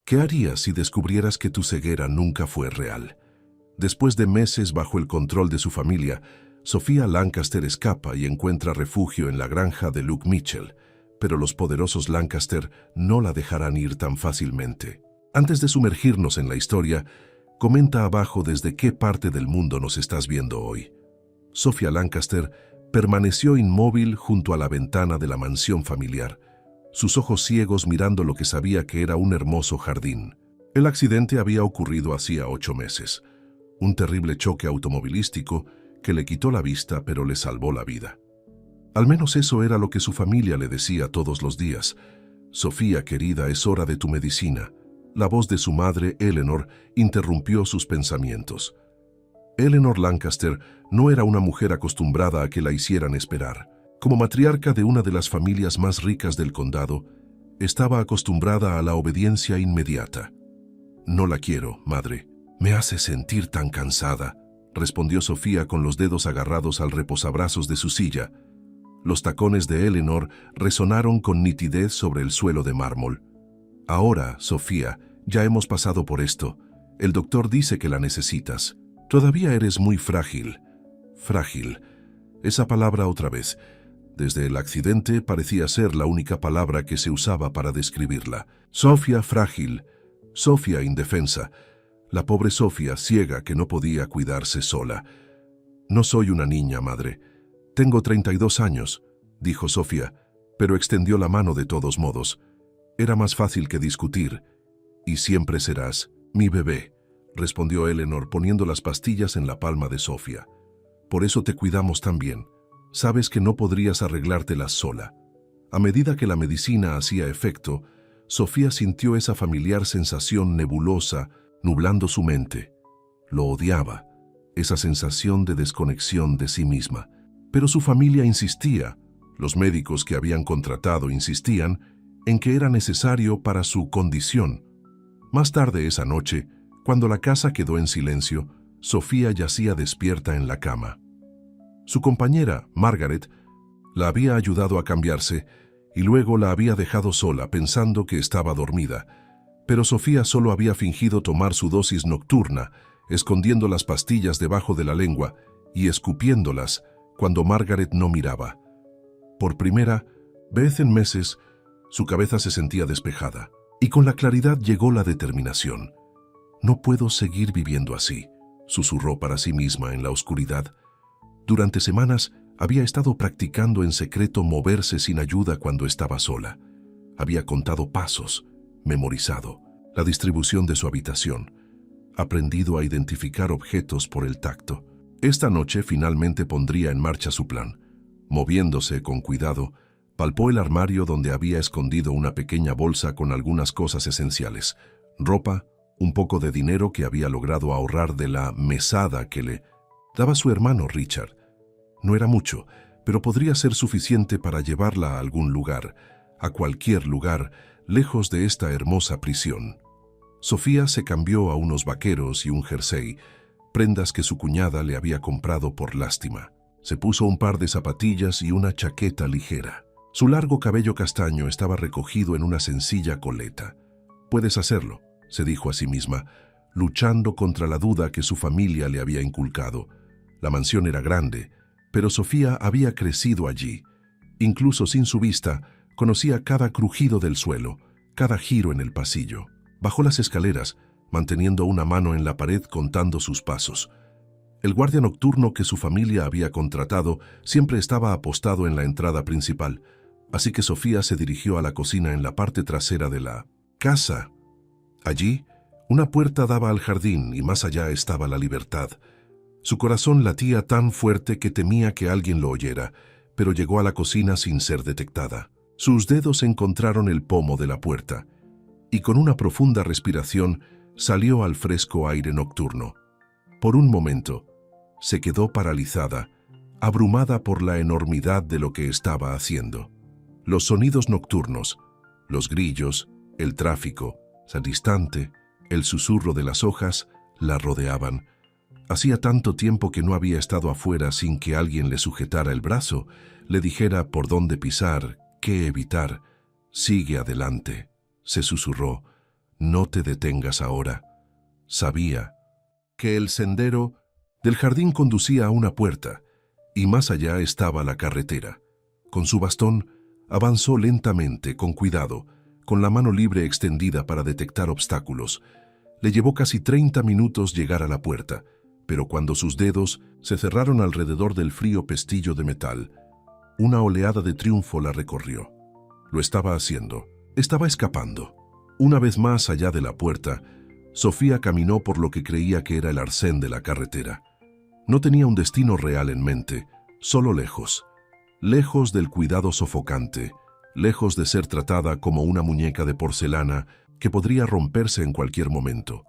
¿Qué harías si descubrieras que tu ceguera nunca fue real? Después de meses bajo el control de su familia, Sofía Lancaster escapa y encuentra refugio en la granja de Luke Mitchell, pero los poderosos Lancaster no la dejarán ir tan fácilmente. Antes de sumergirnos en la historia, comenta abajo desde qué parte del mundo nos estás viendo hoy. Sofía Lancaster permaneció inmóvil junto a la ventana de la mansión familiar, sus ojos ciegos mirando lo que sabía que era un hermoso jardín. El accidente había ocurrido hacía 8 meses. Un terrible choque automovilístico que le quitó la vista pero le salvó la vida. Al menos eso era lo que su familia le decía todos los días. Sofía, querida, es hora de tu medicina. La voz de su madre, Eleanor, interrumpió sus pensamientos. Eleanor Lancaster no era una mujer acostumbrada a que la hicieran esperar. Como matriarca de una de las familias más ricas del condado, estaba acostumbrada a la obediencia inmediata. «No la quiero, madre. Me hace sentir tan cansada», respondió Sofía con los dedos agarrados al reposabrazos de su silla. Los tacones de Eleanor resonaron con nitidez sobre el suelo de mármol. «Ahora, Sofía, ya hemos pasado por esto. El doctor dice que la necesitas. Todavía eres muy frágil». Frágil. Esa palabra otra vez. Desde el accidente parecía ser la única palabra que se usaba para describirla. Sofía frágil. Sofía indefensa. La pobre Sofía ciega que no podía cuidarse sola. «No soy una niña, madre. Tengo 32 años», dijo Sofía, pero extendió la mano de todos modos. Era más fácil que discutir. «Y siempre serás mi bebé», respondió Eleanor poniendo las pastillas en la palma de Sofía. «Por eso te cuidamos tan bien. Sabes que no podrías arreglártelas sola». A medida que la medicina hacía efecto, Sofía sintió esa familiar sensación nebulosa nublando su mente. Lo odiaba, esa sensación de desconexión de sí misma. Pero su familia insistía, los médicos que habían contratado insistían, en que era necesario para su condición. Más tarde esa noche, cuando la casa quedó en silencio, Sofía yacía despierta en la cama. Su compañera, Margaret, la había ayudado a cambiarse y luego la había dejado sola pensando que estaba dormida. Pero Sofía solo había fingido tomar su dosis nocturna, escondiendo las pastillas debajo de la lengua y escupiéndolas cuando Margaret no miraba. Por primera vez en meses, su cabeza se sentía despejada y con la claridad llegó la determinación. «No puedo seguir viviendo así», susurró para sí misma en la oscuridad. Durante semanas había estado practicando en secreto moverse sin ayuda cuando estaba sola. Había contado pasos, memorizado la distribución de su habitación, aprendido a identificar objetos por el tacto. Esta noche finalmente pondría en marcha su plan. Moviéndose con cuidado, palpó el armario donde había escondido una pequeña bolsa con algunas cosas esenciales: ropa, un poco de dinero que había logrado ahorrar de la mesada que le daba su hermano Richard. No era mucho, pero podría ser suficiente para llevarla a algún lugar, a cualquier lugar, lejos de esta hermosa prisión. Sofía se cambió a unos vaqueros y un jersey, prendas que su cuñada le había comprado por lástima. Se puso un par de zapatillas y una chaqueta ligera. Su largo cabello castaño estaba recogido en una sencilla coleta. «Puedes hacerlo», se dijo a sí misma, luchando contra la duda que su familia le había inculcado. La mansión era grande, pero Sofía había crecido allí. Incluso sin su vista, conocía cada crujido del suelo, cada giro en el pasillo. Bajó las escaleras, manteniendo una mano en la pared contando sus pasos. El guardia nocturno que su familia había contratado siempre estaba apostado en la entrada principal, así que Sofía se dirigió a la cocina en la parte trasera de la casa. Allí, una puerta daba al jardín y más allá estaba la libertad. Su corazón latía tan fuerte que temía que alguien lo oyera, pero llegó a la cocina sin ser detectada. Sus dedos encontraron el pomo de la puerta, y con una profunda respiración salió al fresco aire nocturno. Por un momento, se quedó paralizada, abrumada por la enormidad de lo que estaba haciendo. Los sonidos nocturnos, los grillos, el tráfico, el distante, el susurro de las hojas, la rodeaban. Hacía tanto tiempo que no había estado afuera sin que alguien le sujetara el brazo, le dijera por dónde pisar, qué evitar. «Sigue adelante», se susurró. No te detengas ahora. Sabía que el sendero del jardín conducía a una puerta, y más allá estaba la carretera. Con su bastón, avanzó lentamente, con cuidado, con la mano libre extendida para detectar obstáculos. Le llevó casi 30 minutos llegar a la puerta, pero cuando sus dedos se cerraron alrededor del frío pestillo de metal, una oleada de triunfo la recorrió. Lo estaba haciendo. Estaba escapando. Una vez más allá de la puerta, Sofía caminó por lo que creía que era el arcén de la carretera. No tenía un destino real en mente, solo lejos. Lejos del cuidado sofocante, lejos de ser tratada como una muñeca de porcelana que podría romperse en cualquier momento.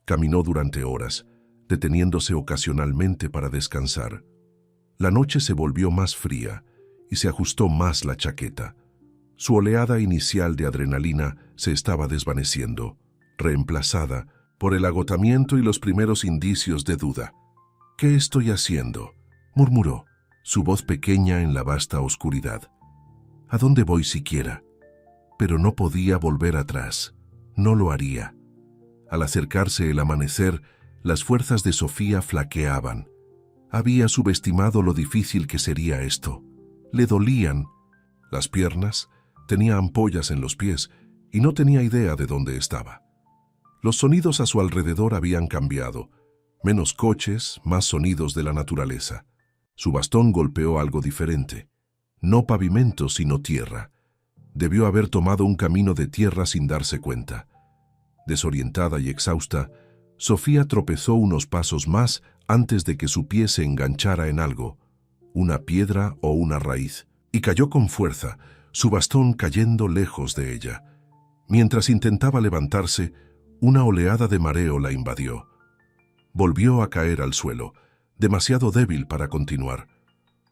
Caminó durante horas, deteniéndose ocasionalmente para descansar. La noche se volvió más fría y se ajustó más la chaqueta. Su oleada inicial de adrenalina se estaba desvaneciendo, reemplazada por el agotamiento y los primeros indicios de duda. «¿Qué estoy haciendo?», murmuró, su voz pequeña en la vasta oscuridad. «¿A dónde voy siquiera?». Pero no podía volver atrás. No lo haría. Al acercarse el amanecer, las fuerzas de Sofía flaqueaban. Había subestimado lo difícil que sería esto. Le dolían las piernas, tenía ampollas en los pies y no tenía idea de dónde estaba. Los sonidos a su alrededor habían cambiado. Menos coches, más sonidos de la naturaleza. Su bastón golpeó algo diferente. No pavimento, sino tierra. Debió haber tomado un camino de tierra sin darse cuenta. Desorientada y exhausta, Sofía tropezó unos pasos más antes de que su pie se enganchara en algo, una piedra o una raíz, y cayó con fuerza, su bastón cayendo lejos de ella. Mientras intentaba levantarse, una oleada de mareo la invadió. Volvió a caer al suelo, demasiado débil para continuar.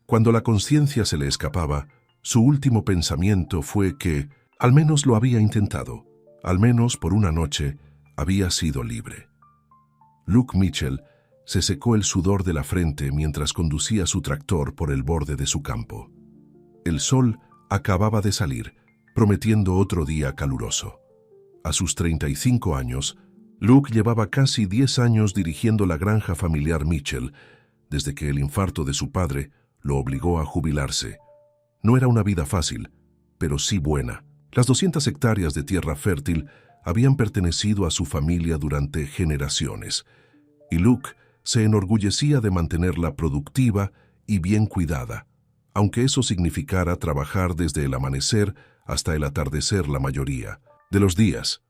Cuando la conciencia se le escapaba, su último pensamiento fue que, al menos lo había intentado, al menos por una noche, había sido libre. Luke Mitchell se secó el sudor de la frente mientras conducía su tractor por el borde de su campo. El sol acababa de salir, prometiendo otro día caluroso. A sus 35 años, Luke llevaba casi 10 años dirigiendo la granja familiar Mitchell, desde que el infarto de su padre lo obligó a jubilarse. No era una vida fácil, pero sí buena. Las 200 hectáreas de tierra fértil habían pertenecido a su familia durante generaciones, y Luke se enorgullecía de mantenerla productiva y bien cuidada, aunque eso significara trabajar desde el amanecer hasta el atardecer la mayoría de los días.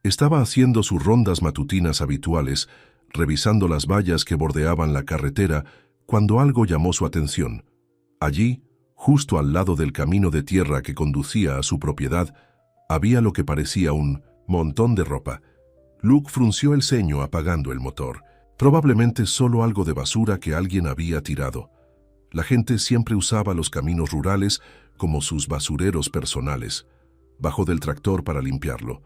Estaba haciendo sus rondas matutinas habituales, revisando las vallas que bordeaban la carretera, cuando algo llamó su atención. Allí, justo al lado del camino de tierra que conducía a su propiedad, había lo que parecía un montón de ropa. Luke frunció el ceño apagando el motor. Probablemente solo algo de basura que alguien había tirado. La gente siempre usaba los caminos rurales como sus basureros personales. Bajó del tractor para limpiarlo,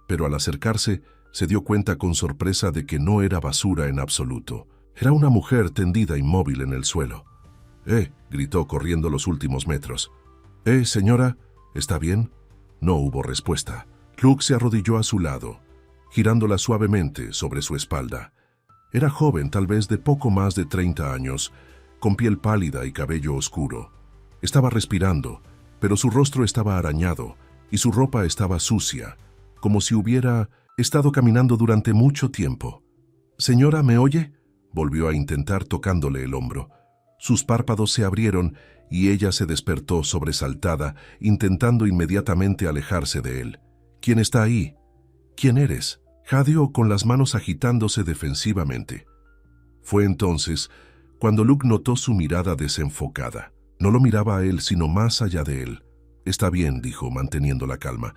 pero al acercarse se dio cuenta con sorpresa de que no era basura en absoluto. Era una mujer tendida inmóvil en el suelo. Gritó corriendo los últimos metros. Señora, ¿está bien? No hubo respuesta. Luke se arrodilló a su lado, girándola suavemente sobre su espalda. Era joven, tal vez de poco más de 30 años, con piel pálida y cabello oscuro. Estaba respirando, pero su rostro estaba arañado y su ropa estaba sucia, como si hubiera estado caminando durante mucho tiempo. «Señora, ¿me oye?», volvió a intentar tocándole el hombro. Sus párpados se abrieron y ella se despertó sobresaltada, intentando inmediatamente alejarse de él. «¿Quién está ahí? ¿Quién eres?», jadeó con las manos agitándose defensivamente. Fue entonces cuando Luke notó su mirada desenfocada. No lo miraba a él, sino más allá de él. «Está bien», dijo, manteniendo la calma.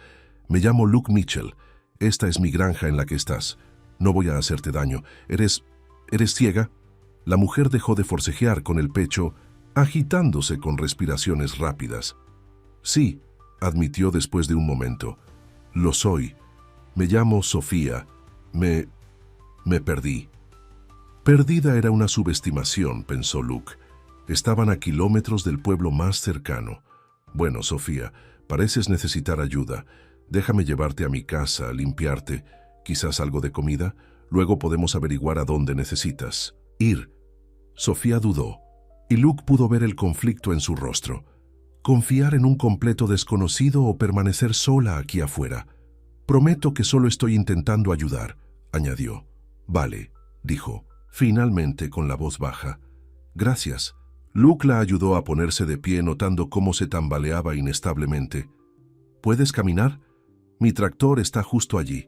«Me llamo Luke Mitchell. Esta es mi granja en la que estás. No voy a hacerte daño. ¿Eres ciega?». La mujer dejó de forcejear con el pecho, agitándose con respiraciones rápidas. «Sí», admitió después de un momento. «Lo soy. Me llamo Sofía. Me perdí». Perdida era una subestimación, pensó Luke. Estaban a kilómetros del pueblo más cercano. «Bueno, Sofía, pareces necesitar ayuda. Déjame llevarte a mi casa, limpiarte, quizás algo de comida, luego podemos averiguar a dónde necesitas ir. Sofía dudó, y Luke pudo ver el conflicto en su rostro. ¿Confiar en un completo desconocido o permanecer sola aquí afuera? Prometo que solo estoy intentando ayudar, añadió. Vale, dijo, finalmente con la voz baja. Gracias. Luke la ayudó a ponerse de pie notando cómo se tambaleaba inestablemente. ¿Puedes caminar? Mi tractor está justo allí.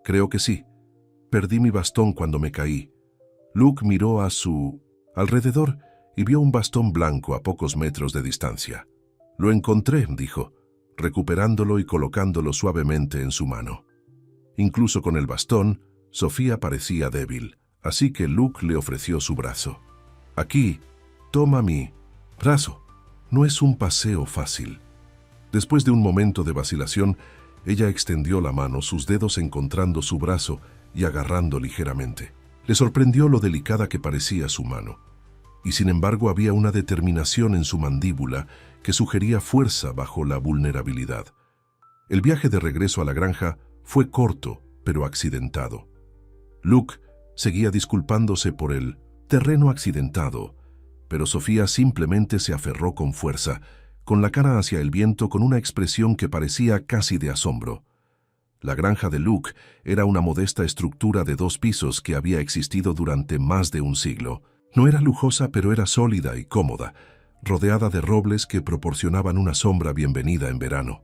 Creo que sí. Perdí mi bastón cuando me caí. Luke miró a su alrededor y vio un bastón blanco a pocos metros de distancia. Lo encontré, dijo, recuperándolo y colocándolo suavemente en su mano. Incluso con el bastón, Sofía parecía débil, así que Luke le ofreció su brazo. Aquí, toma mi brazo. No es un paseo fácil. Después de un momento de vacilación, ella extendió la mano, sus dedos encontrando su brazo y agarrando ligeramente. Le sorprendió lo delicada que parecía su mano, y sin embargo había una determinación en su mandíbula que sugería fuerza bajo la vulnerabilidad. El viaje de regreso a la granja fue corto, pero accidentado. Luke seguía disculpándose por el terreno accidentado, pero Sofía simplemente se aferró con fuerza, con la cara hacia el viento con una expresión que parecía casi de asombro. La granja de Luke era una modesta estructura de 2 pisos que había existido durante más de un siglo. No era lujosa, pero era sólida y cómoda, rodeada de robles que proporcionaban una sombra bienvenida en verano.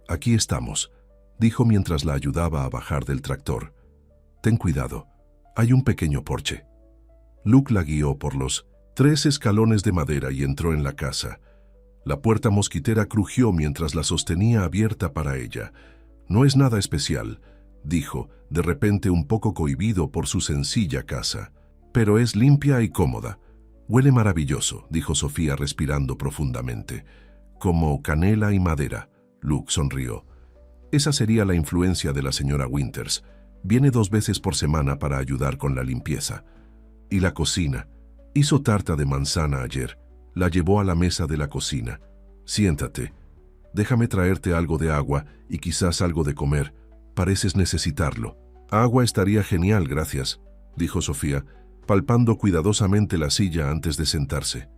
Aquí estamos, dijo mientras la ayudaba a bajar del tractor. Ten cuidado, hay un pequeño porche. Luke la guió por los 3 escalones de madera y entró en la casa. La puerta mosquitera crujió mientras la sostenía abierta para ella. No es nada especial, dijo, de repente un poco cohibido por su sencilla casa. Pero es limpia y cómoda. Huele maravilloso, dijo Sofía respirando profundamente. Como canela y madera. Luke sonrió. Esa sería la influencia de la señora Winters. Viene 2 veces por semana para ayudar con la limpieza. Y la cocina. Hizo tarta de manzana ayer. La llevó a la mesa de la cocina. Siéntate. Déjame traerte algo de agua y quizás algo de comer. Pareces necesitarlo. Agua estaría genial, gracias, dijo Sofía, palpando cuidadosamente la silla antes de sentarse.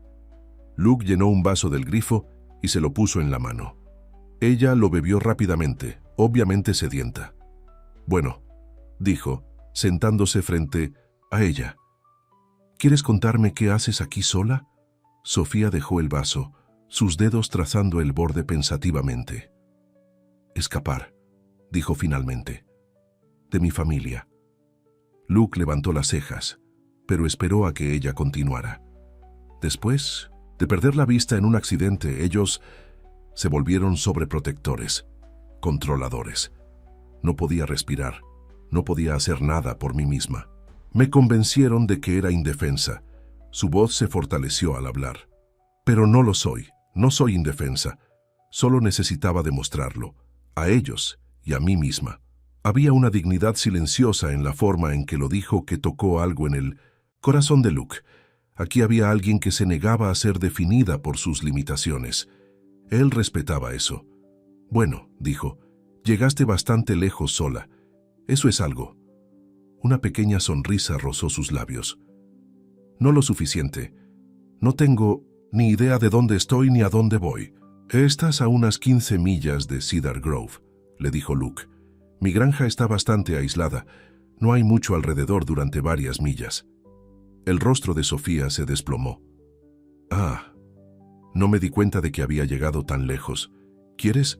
Luke llenó un vaso del grifo y se lo puso en la mano. Ella lo bebió rápidamente, obviamente sedienta. Bueno, dijo, sentándose frente a ella. ¿Quieres contarme qué haces aquí sola? Sofía dejó el vaso, sus dedos trazando el borde pensativamente. Escapar, dijo finalmente. De mi familia. Luke levantó las cejas, pero esperó a que ella continuara. Después de perder la vista en un accidente, ellos se volvieron sobreprotectores, controladores. No podía respirar, no podía hacer nada por mí misma. Me convencieron de que era indefensa. Su voz se fortaleció al hablar. Pero no lo soy, no soy indefensa. Solo necesitaba demostrarlo, a ellos y a mí misma. Había una dignidad silenciosa en la forma en que lo dijo que tocó algo en el corazón de Luke. Aquí había alguien que se negaba a ser definida por sus limitaciones. Él respetaba eso. Bueno, dijo, llegaste bastante lejos sola. Eso es algo. Una pequeña sonrisa rozó sus labios. No lo suficiente. No tengo ni idea de dónde estoy ni a dónde voy. Estás a unas 15 millas de Cedar Grove, le dijo Luke. Mi granja está bastante aislada. No hay mucho alrededor durante varias millas. El rostro de Sofía se desplomó. Ah, no me di cuenta de que había llegado tan lejos. ¿Quieres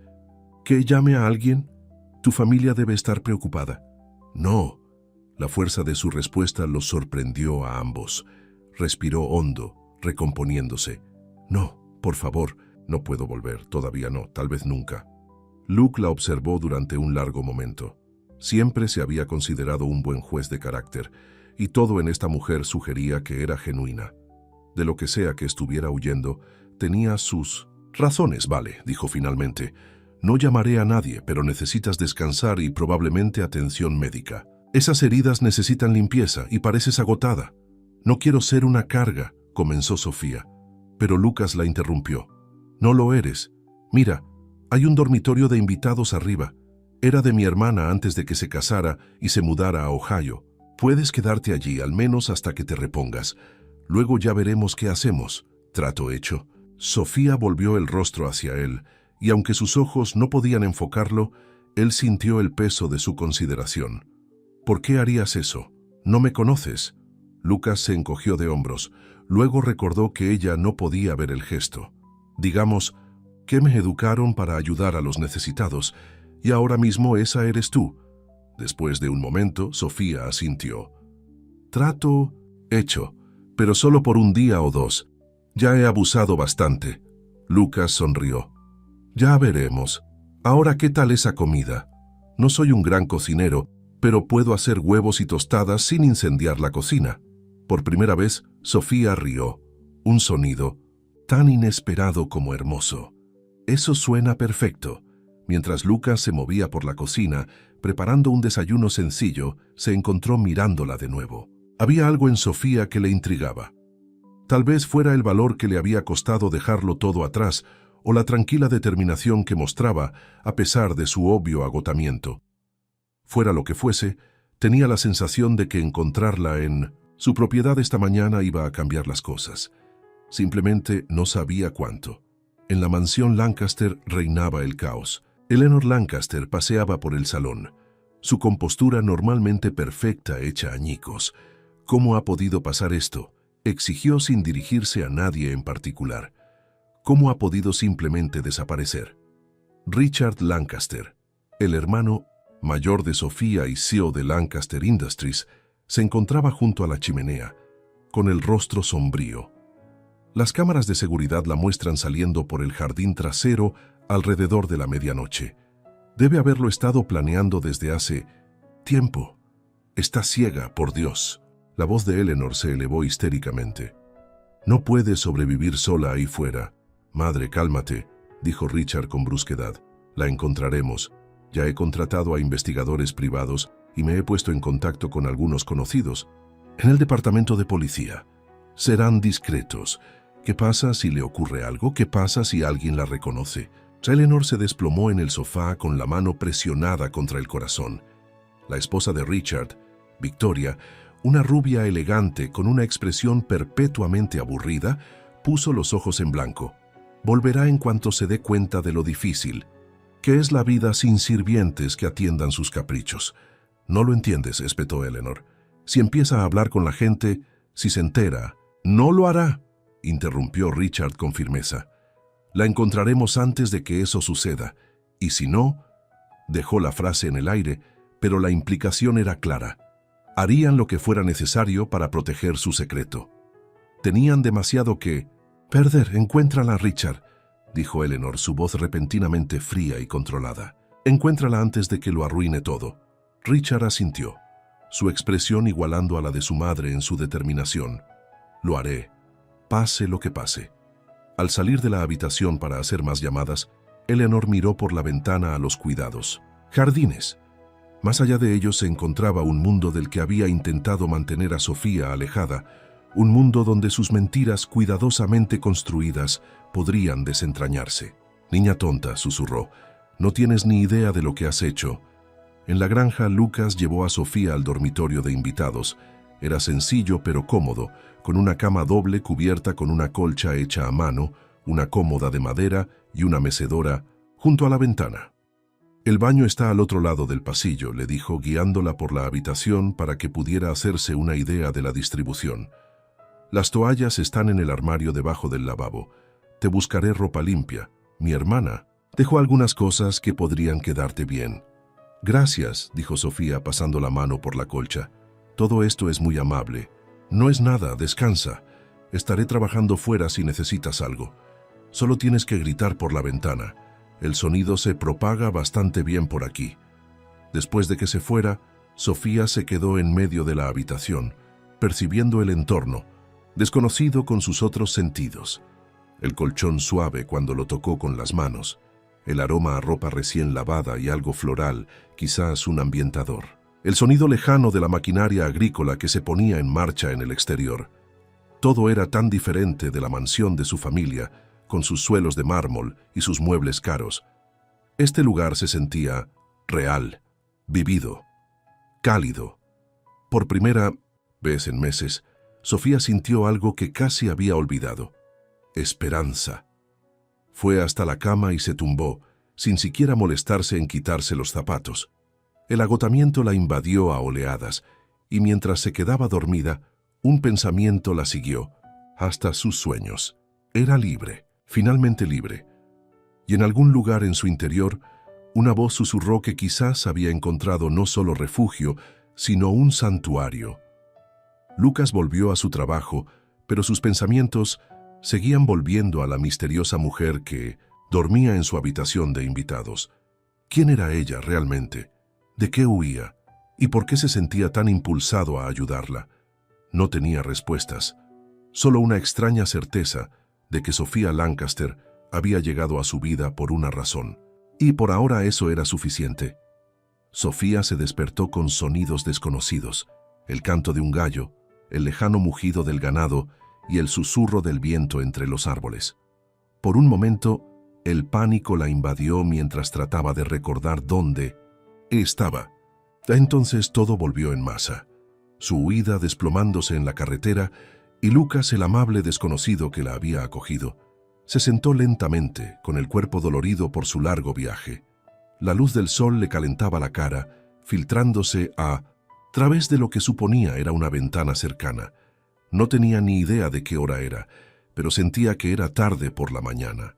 que llame a alguien? Tu familia debe estar preocupada. No. La fuerza de su respuesta los sorprendió a ambos. Respiró hondo, recomponiéndose. No, por favor, no puedo volver, todavía no, tal vez nunca. Luke la observó durante un largo momento. Siempre se había considerado un buen juez de carácter, y todo en esta mujer sugería que era genuina. De lo que sea que estuviera huyendo, tenía sus razones, vale, dijo finalmente. No llamaré a nadie, pero necesitas descansar y probablemente atención médica. Esas heridas necesitan limpieza y pareces agotada. No quiero ser una carga, comenzó Sofía, pero Lucas la interrumpió. No lo eres. Mira, hay un dormitorio de invitados arriba. Era de mi hermana antes de que se casara y se mudara a Ohio. Puedes quedarte allí, al menos hasta que te repongas. Luego ya veremos qué hacemos. Trato hecho. Sofía volvió el rostro hacia él, y aunque sus ojos no podían enfocarlo, él sintió el peso de su consideración. ¿Por qué harías eso? ¿No me conoces? Lucas se encogió de hombros. Luego recordó que ella no podía ver el gesto. Digamos, que me educaron para ayudar a los necesitados, y ahora mismo esa eres tú. Después de un momento, Sofía asintió. Trato hecho, pero solo por un día o dos. Ya he abusado bastante. Lucas sonrió. Ya veremos. Ahora, ¿qué tal esa comida? No soy un gran cocinero, pero puedo hacer huevos y tostadas sin incendiar la cocina. Por primera vez, Sofía rió. Un sonido tan inesperado como hermoso. Eso suena perfecto. Mientras Lucas se movía por la cocina, preparando un desayuno sencillo, se encontró mirándola de nuevo. Había algo en Sofía que le intrigaba. Tal vez fuera el valor que le había costado dejarlo todo atrás, o la tranquila determinación que mostraba a pesar de su obvio agotamiento. Fuera lo que fuese, tenía la sensación de que encontrarla en su propiedad esta mañana iba a cambiar las cosas. Simplemente no sabía cuánto. En la mansión Lancaster reinaba el caos. Eleanor Lancaster paseaba por el salón, su compostura normalmente perfecta hecha añicos. ¿Cómo ha podido pasar esto?, exigió sin dirigirse a nadie en particular. ¿Cómo ha podido simplemente desaparecer? Richard Lancaster, el hermano mayor de Sofía y CEO de Lancaster Industries, se encontraba junto a la chimenea, con el rostro sombrío. Las cámaras de seguridad la muestran saliendo por el jardín trasero alrededor de la medianoche. Debe haberlo estado planeando desde hace tiempo. Está ciega, por Dios. La voz de Eleanor se elevó histéricamente. No puede sobrevivir sola ahí fuera. Madre, cálmate, dijo Richard con brusquedad. La encontraremos. Ya he contratado a investigadores privados y me he puesto en contacto con algunos conocidos. En el departamento de policía. Serán discretos. ¿Qué pasa si le ocurre algo? ¿Qué pasa si alguien la reconoce? Eleanor se desplomó en el sofá con la mano presionada contra el corazón. La esposa de Richard, Victoria, una rubia elegante con una expresión perpetuamente aburrida, puso los ojos en blanco. Volverá en cuanto se dé cuenta de lo difícil, que es la vida sin sirvientes que atiendan sus caprichos. No lo entiendes, espetó Eleanor. Si empieza a hablar con la gente, si se entera, no lo hará, interrumpió Richard con firmeza. La encontraremos antes de que eso suceda, y si no, dejó la frase en el aire, pero la implicación era clara. Harían lo que fuera necesario para proteger su secreto. Tenían demasiado que perder. Encuéntrala, Richard, dijo Eleanor, su voz repentinamente fría y controlada. Encuéntrala antes de que lo arruine todo. Richard asintió, su expresión igualando a la de su madre en su determinación. Lo haré, pase lo que pase. Al salir de la habitación para hacer más llamadas, Eleanor miró por la ventana a los cuidados. Jardines. Más allá de ellos se encontraba un mundo del que había intentado mantener a Sofía alejada, un mundo donde sus mentiras cuidadosamente construidas podrían desentrañarse. Niña tonta, susurró, no tienes ni idea de lo que has hecho. En la granja, Lucas llevó a Sofía al dormitorio de invitados. Era sencillo pero cómodo, con una cama doble cubierta con una colcha hecha a mano, una cómoda de madera y una mecedora junto a la ventana. El baño está al otro lado del pasillo, le dijo, guiándola por la habitación para que pudiera hacerse una idea de la distribución. Las toallas están en el armario debajo del lavabo. Te buscaré ropa limpia. Mi hermana dejó algunas cosas que podrían quedarte bien. Gracias, dijo Sofía pasando la mano por la colcha. Todo esto es muy amable. No es nada, descansa. Estaré trabajando fuera si necesitas algo. Solo tienes que gritar por la ventana. El sonido se propaga bastante bien por aquí. Después de que se fuera, Sofía se quedó en medio de la habitación, percibiendo el entorno, desconocido con sus otros sentidos. El colchón suave cuando lo tocó con las manos, el aroma a ropa recién lavada y algo floral, quizás un ambientador. El sonido lejano de la maquinaria agrícola que se ponía en marcha en el exterior. Todo era tan diferente de la mansión de su familia, con sus suelos de mármol y sus muebles caros. Este lugar se sentía real, vivido, cálido. Por primera vez en meses, Sofía sintió algo que casi había olvidado: esperanza. Fue hasta la cama y se tumbó, sin siquiera molestarse en quitarse los zapatos. El agotamiento la invadió a oleadas, y mientras se quedaba dormida, un pensamiento la siguió, hasta sus sueños. Era libre, finalmente libre. Y en algún lugar en su interior, una voz susurró que quizás había encontrado no solo refugio, sino un santuario. Lucas volvió a su trabajo, pero sus pensamientos seguían volviendo a la misteriosa mujer que dormía en su habitación de invitados. ¿Quién era ella realmente? ¿De qué huía? ¿Y por qué se sentía tan impulsado a ayudarla? No tenía respuestas, solo una extraña certeza de que Sofía Lancaster había llegado a su vida por una razón. Y por ahora eso era suficiente. Sofía se despertó con sonidos desconocidos: el canto de un gallo, el lejano mugido del ganado y el susurro del viento entre los árboles. Por un momento, el pánico la invadió mientras trataba de recordar dónde estaba. Entonces todo volvió en masa: su huida desplomándose en la carretera y Lucas, el amable desconocido que la había acogido. Se sentó lentamente, con el cuerpo dolorido por su largo viaje. La luz del sol le calentaba la cara, filtrándose a través de lo que suponía era una ventana cercana. No tenía ni idea de qué hora era, pero sentía que era tarde por la mañana.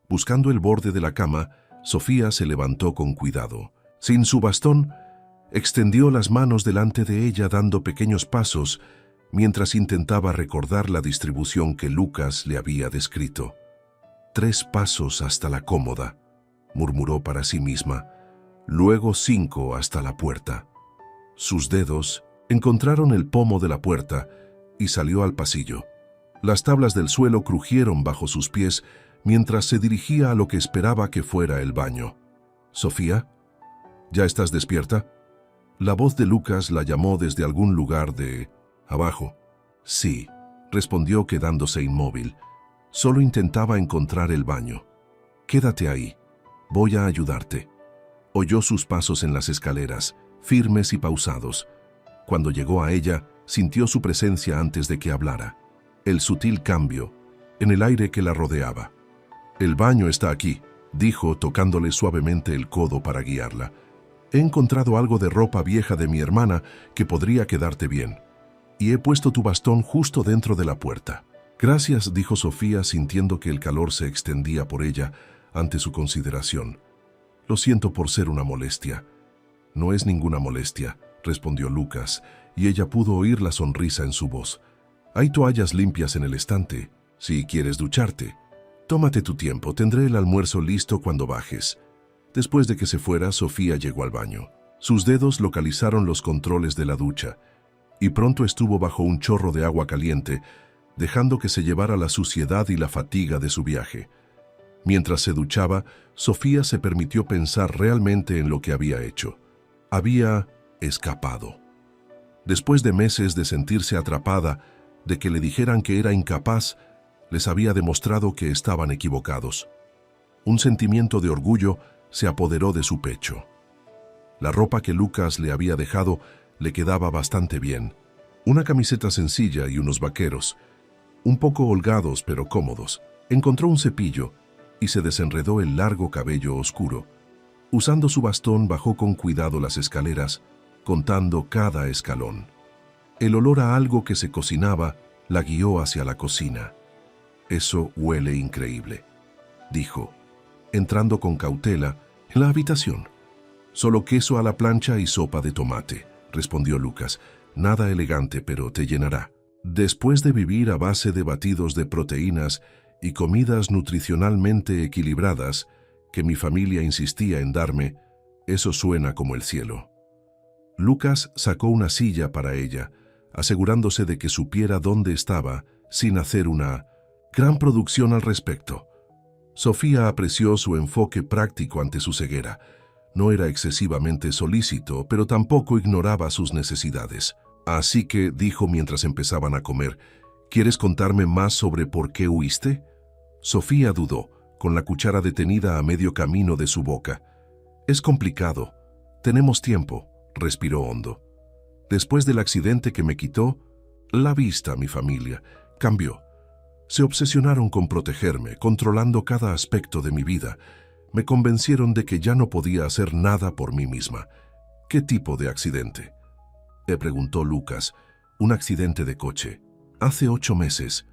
Buscando el borde de la cama, Sofía se levantó con cuidado. Sin su bastón, extendió las manos delante de ella dando pequeños pasos mientras intentaba recordar la distribución que Lucas le había descrito. 3 pasos hasta la cómoda, murmuró para sí misma, luego 5 hasta la puerta. Sus dedos encontraron el pomo de la puerta y salió al pasillo. Las tablas del suelo crujieron bajo sus pies mientras se dirigía a lo que esperaba que fuera el baño. «Sofía, ¿ya estás despierta?». La voz de Lucas la llamó desde algún lugar de abajo. «Sí», respondió quedándose inmóvil. Solo intentaba encontrar el baño. «Quédate ahí. Voy a ayudarte». Oyó sus pasos en las escaleras, firmes y pausados. Cuando llegó a ella, sintió su presencia antes de que hablara. El sutil cambio en el aire que la rodeaba. «El baño está aquí», dijo, tocándole suavemente el codo para guiarla. «He encontrado algo de ropa vieja de mi hermana que podría quedarte bien. Y he puesto tu bastón justo dentro de la puerta». «Gracias», dijo Sofía, sintiendo que el calor se extendía por ella ante su consideración. «Lo siento por ser una molestia». «No es ninguna molestia», respondió Lucas, y ella pudo oír la sonrisa en su voz. «Hay toallas limpias en el estante, si quieres ducharte. Tómate tu tiempo, tendré el almuerzo listo cuando bajes». Después de que se fuera, Sofía llegó al baño. Sus dedos localizaron los controles de la ducha, y pronto estuvo bajo un chorro de agua caliente, dejando que se llevara la suciedad y la fatiga de su viaje. Mientras se duchaba, Sofía se permitió pensar realmente en lo que había hecho. Había escapado. Después de meses de sentirse atrapada, de que le dijeran que era incapaz, les había demostrado que estaban equivocados. Un sentimiento de orgullo se apoderó de su pecho. La ropa que Lucas le había dejado le quedaba bastante bien. Una camiseta sencilla y unos vaqueros, un poco holgados pero cómodos. Encontró un cepillo y se desenredó el largo cabello oscuro. Usando su bastón, bajó con cuidado las escaleras, contando cada escalón. El olor a algo que se cocinaba la guió hacia la cocina. «Eso huele increíble», dijo, entrando con cautela en la habitación. «Solo queso a la plancha y sopa de tomate», respondió Lucas. «Nada elegante, pero te llenará». Después de vivir a base de batidos de proteínas y comidas nutricionalmente equilibradas que mi familia insistía en darme, eso suena como el cielo. Lucas sacó una silla para ella, asegurándose de que supiera dónde estaba, sin hacer una gran producción al respecto. Sofía apreció su enfoque práctico ante su ceguera. No era excesivamente solícito, pero tampoco ignoraba sus necesidades. «Así que», dijo mientras empezaban a comer, «¿quieres contarme más sobre por qué huiste?». Sofía dudó, con la cuchara detenida a medio camino de su boca. «Es complicado», Tenemos tiempo, respiró hondo. Después del accidente que me quitó la vista, mi familia cambió. Se obsesionaron con protegerme, controlando cada aspecto de mi vida. Me convencieron de que ya no podía hacer nada por mí misma. ¿Qué tipo de accidente?, le preguntó Lucas. Un accidente de coche. Hace 8 meses.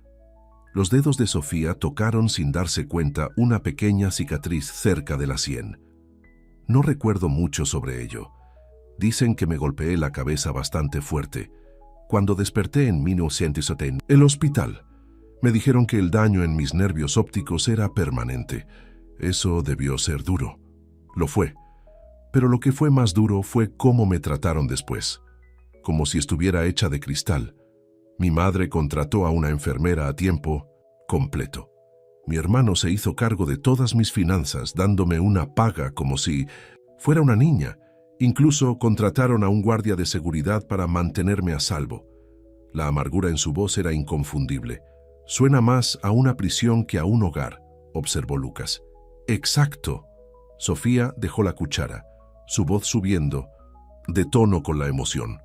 Los dedos de Sofía tocaron sin darse cuenta una pequeña cicatriz cerca de la sien. No recuerdo mucho sobre ello. Dicen que me golpeé la cabeza bastante fuerte. Cuando desperté en 1970 en el hospital, me dijeron que el daño en mis nervios ópticos era permanente. Eso debió ser duro. Lo fue. Pero lo que fue más duro fue cómo me trataron después. Como si estuviera hecha de cristal. Mi madre contrató a una enfermera a tiempo completo. Mi hermano se hizo cargo de todas mis finanzas, dándome una paga como si fuera una niña. Incluso contrataron a un guardia de seguridad para mantenerme a salvo. La amargura en su voz era inconfundible. Suena más a una prisión que a un hogar, observó Lucas. Exacto. Sofía dejó la cuchara, su voz subiendo, de tono con la emoción.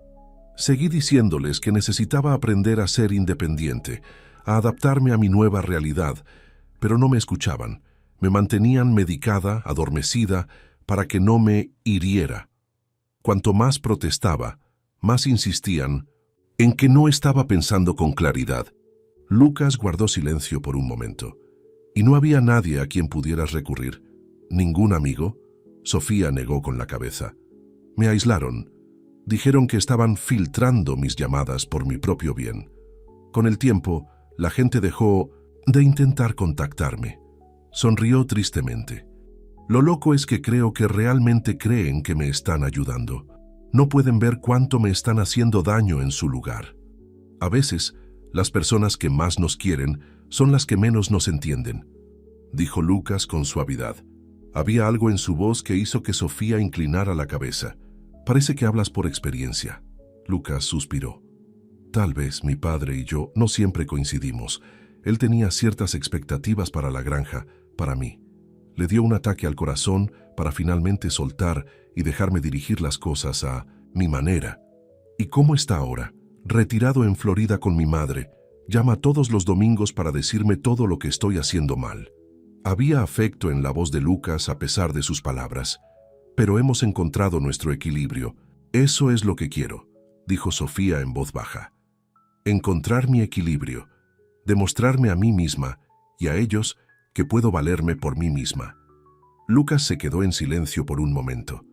Seguí diciéndoles que necesitaba aprender a ser independiente, a adaptarme a mi nueva realidad, pero no me escuchaban. Me mantenían medicada, adormecida, para que no me hiriera. Cuanto más protestaba, más insistían en que no estaba pensando con claridad. Lucas guardó silencio por un momento. ¿Y no había nadie a quien pudieras recurrir? ¿Ningún amigo? Sofía negó con la cabeza. Me aislaron. Dijeron que estaban filtrando mis llamadas por mi propio bien. Con el tiempo, la gente dejó de intentar contactarme. Sonrió tristemente. Lo loco es que creo que realmente creen que me están ayudando. No pueden ver cuánto me están haciendo daño en su lugar. A veces, las personas que más nos quieren son las que menos nos entienden, dijo Lucas con suavidad. Había algo en su voz que hizo que Sofía inclinara la cabeza. Parece que hablas por experiencia. Lucas suspiró. Tal vez mi padre y yo no siempre coincidimos. Él tenía ciertas expectativas para la granja, para mí. Le dio un ataque al corazón para finalmente soltar y dejarme dirigir las cosas a mi manera. ¿Y cómo está ahora? Retirado en Florida con mi madre. Llama todos los domingos para decirme todo lo que estoy haciendo mal. Había afecto en la voz de Lucas a pesar de sus palabras. Pero hemos encontrado nuestro equilibrio. Eso es lo que quiero, dijo Sofía en voz baja. Encontrar mi equilibrio, demostrarme a mí misma y a ellos que puedo valerme por mí misma. Lucas se quedó en silencio por un momento.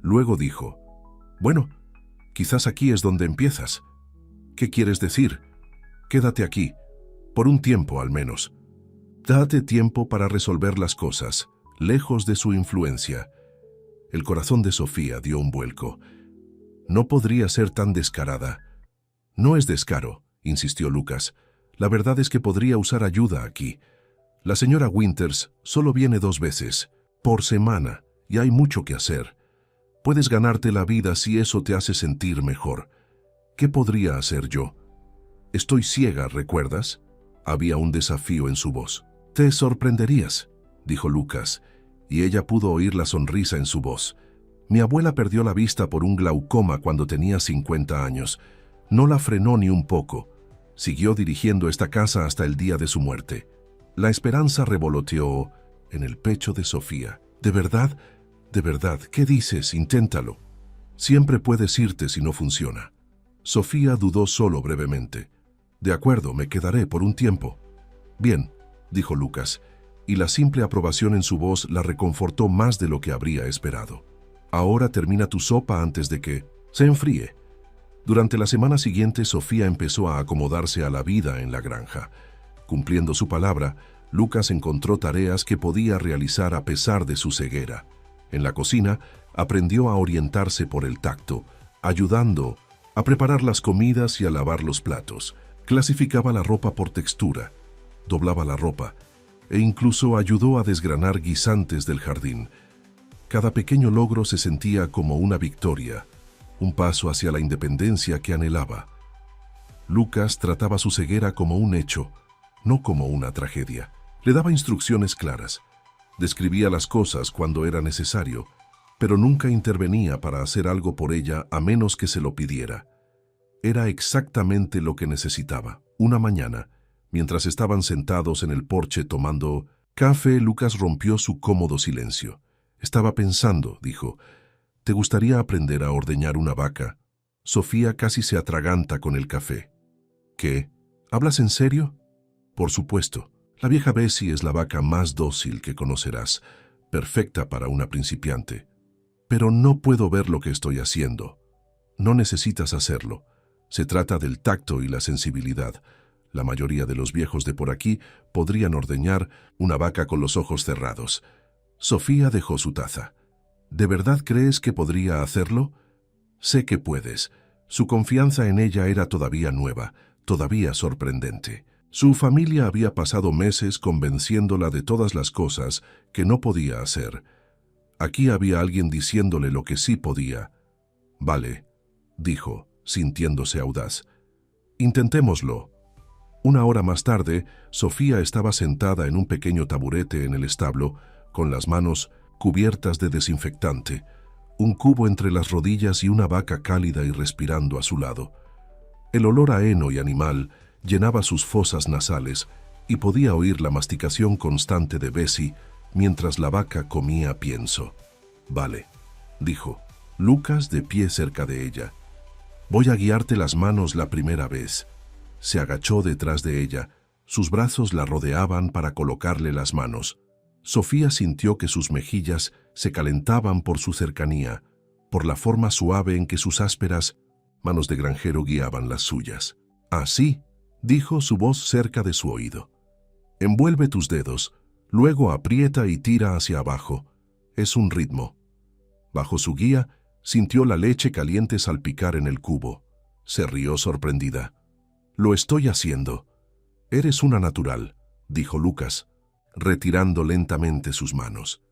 Luego dijo, bueno, quizás aquí es donde empiezas. ¿Qué quieres decir? Quédate aquí, por un tiempo al menos. Date tiempo para resolver las cosas, lejos de su influencia. El corazón de Sofía dio un vuelco. No podría ser tan descarada. No es descaro, insistió Lucas. La verdad es que podría usar ayuda aquí. La señora Winters solo viene 2 veces, por semana, y hay mucho que hacer. Puedes ganarte la vida si eso te hace sentir mejor. ¿Qué podría hacer yo? Estoy ciega, ¿recuerdas? Había un desafío en su voz. Te sorprenderías, dijo Lucas, y ella pudo oír la sonrisa en su voz. Mi abuela perdió la vista por un glaucoma cuando tenía 50 años. No la frenó ni un poco. Siguió dirigiendo esta casa hasta el día de su muerte. La esperanza revoloteó en el pecho de Sofía. ¿De verdad? ¿De verdad? ¿Qué dices? Inténtalo. Siempre puedes irte si no funciona. Sofía dudó solo brevemente. De acuerdo, me quedaré por un tiempo. Bien, dijo Lucas, y la simple aprobación en su voz la reconfortó más de lo que habría esperado. Ahora termina tu sopa antes de que se enfríe. Durante la semana siguiente, Sofía empezó a acomodarse a la vida en la granja. Cumpliendo su palabra, Lucas encontró tareas que podía realizar a pesar de su ceguera. En la cocina, aprendió a orientarse por el tacto, ayudando a preparar las comidas y a lavar los platos. Clasificaba la ropa por textura, doblaba la ropa e incluso ayudó a desgranar guisantes del jardín. Cada pequeño logro se sentía como una victoria, un paso hacia la independencia que anhelaba. Lucas trataba su ceguera como un hecho, no como una tragedia. Le daba instrucciones claras, describía las cosas cuando era necesario, pero nunca intervenía para hacer algo por ella a menos que se lo pidiera. Era exactamente lo que necesitaba. Una mañana, mientras estaban sentados en el porche tomando café, Lucas rompió su cómodo silencio. Estaba pensando, dijo, ¿te gustaría aprender a ordeñar una vaca? Sofía casi se atraganta con el café. ¿Qué? ¿Hablas en serio? Por supuesto. La vieja Bessie es la vaca más dócil que conocerás, perfecta para una principiante. Pero no puedo ver lo que estoy haciendo. No necesitas hacerlo. Se trata del tacto y la sensibilidad. La mayoría de los viejos de por aquí podrían ordeñar una vaca con los ojos cerrados. Sofía dejó su taza. ¿De verdad crees que podría hacerlo? Sé que puedes. Su confianza en ella era todavía nueva, todavía sorprendente. Su familia había pasado meses convenciéndola de todas las cosas que no podía hacer. Aquí había alguien diciéndole lo que sí podía. Vale, dijo, sintiéndose audaz. Intentémoslo. Una hora más tarde, Sofía estaba sentada en un pequeño taburete en el establo, con las manos cubiertas de desinfectante, un cubo entre las rodillas y una vaca cálida y respirando a su lado. El olor a heno y animal llenaba sus fosas nasales y podía oír la masticación constante de Bessie mientras la vaca comía pienso. Vale, dijo, Lucas de pie cerca de ella. Voy a guiarte las manos la primera vez. Se agachó detrás de ella, sus brazos la rodeaban para colocarle las manos. Sofía sintió que sus mejillas se calentaban por su cercanía, por la forma suave en que sus ásperas manos de granjero guiaban las suyas. Así, dijo su voz cerca de su oído. Envuelve tus dedos, luego aprieta y tira hacia abajo. Es un ritmo. Bajo su guía, sintió la leche caliente salpicar en el cubo. Se rió sorprendida. Lo estoy haciendo. Eres una natural, dijo Lucas, retirando lentamente sus manos.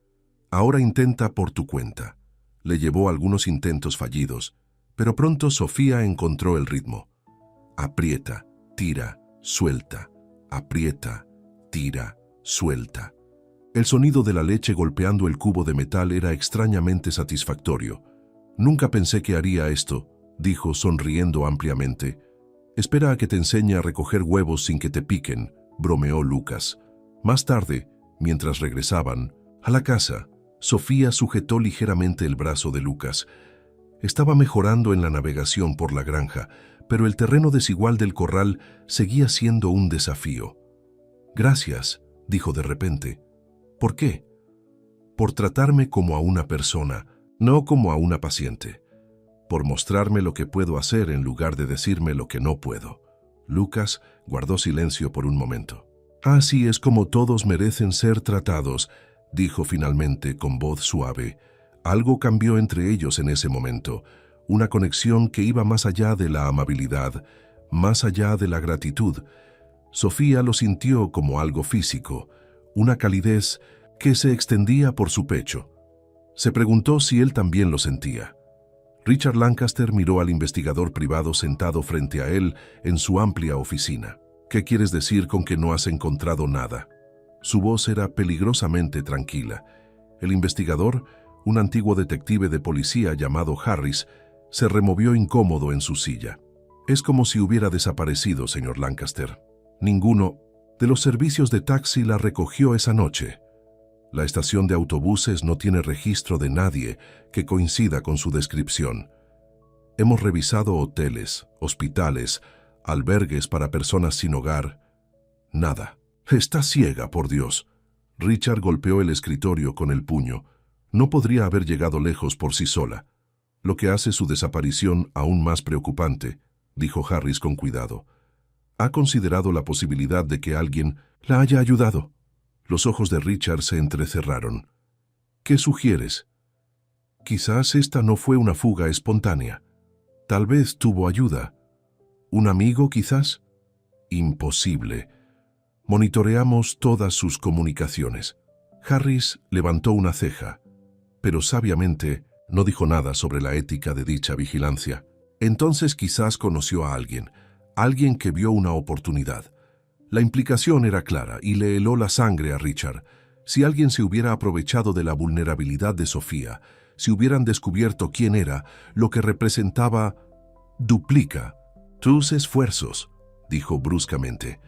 Ahora intenta por tu cuenta. Le llevó algunos intentos fallidos, pero pronto Sofía encontró el ritmo. Aprieta, tira, suelta. Aprieta, tira, suelta. El sonido de la leche golpeando el cubo de metal era extrañamente satisfactorio. Nunca pensé que haría esto, dijo sonriendo ampliamente. Espera a que te enseñe a recoger huevos sin que te piquen, bromeó Lucas. Más tarde, mientras regresaban a la casa, Sofía sujetó ligeramente el brazo de Lucas. Estaba mejorando en la navegación por la granja, pero el terreno desigual del corral seguía siendo un desafío. Gracias, dijo de repente. ¿Por qué? Por tratarme como a una persona, no como a una paciente. Por mostrarme lo que puedo hacer en lugar de decirme lo que no puedo. Lucas guardó silencio por un momento. Así es como todos merecen ser tratados, dijo finalmente con voz suave. Algo cambió entre ellos en ese momento, una conexión que iba más allá de la amabilidad, más allá de la gratitud. Sofía lo sintió como algo físico, una calidez que se extendía por su pecho. Se preguntó si él también lo sentía. Richard Lancaster miró al investigador privado sentado frente a él en su amplia oficina. ¿Qué quieres decir con que no has encontrado nada? Su voz era peligrosamente tranquila. El investigador, un antiguo detective de policía llamado Harris, se removió incómodo en su silla. Es como si hubiera desaparecido, señor Lancaster. Ninguno de los servicios de taxi la recogió esa noche. La estación de autobuses no tiene registro de nadie que coincida con su descripción. Hemos revisado hoteles, hospitales, albergues para personas sin hogar. Nada. Está ciega, por Dios. Richard golpeó el escritorio con el puño. No podría haber llegado lejos por sí sola, lo que hace su desaparición aún más preocupante, dijo Harris con cuidado. ¿Ha considerado la posibilidad de que alguien la haya ayudado? Los ojos de Richard se entrecerraron. ¿Qué sugieres? Quizás esta no fue una fuga espontánea. Tal vez tuvo ayuda. ¿Un amigo, quizás? Imposible. Monitoreamos todas sus comunicaciones. Harris levantó una ceja, pero sabiamente no dijo nada sobre la ética de dicha vigilancia. Entonces quizás conoció a alguien que vio una oportunidad. La implicación era clara y le heló la sangre a Richard. Si alguien se hubiera aprovechado de la vulnerabilidad de Sofía, si hubieran descubierto quién era, lo que representaba. Duplica tus esfuerzos, dijo bruscamente.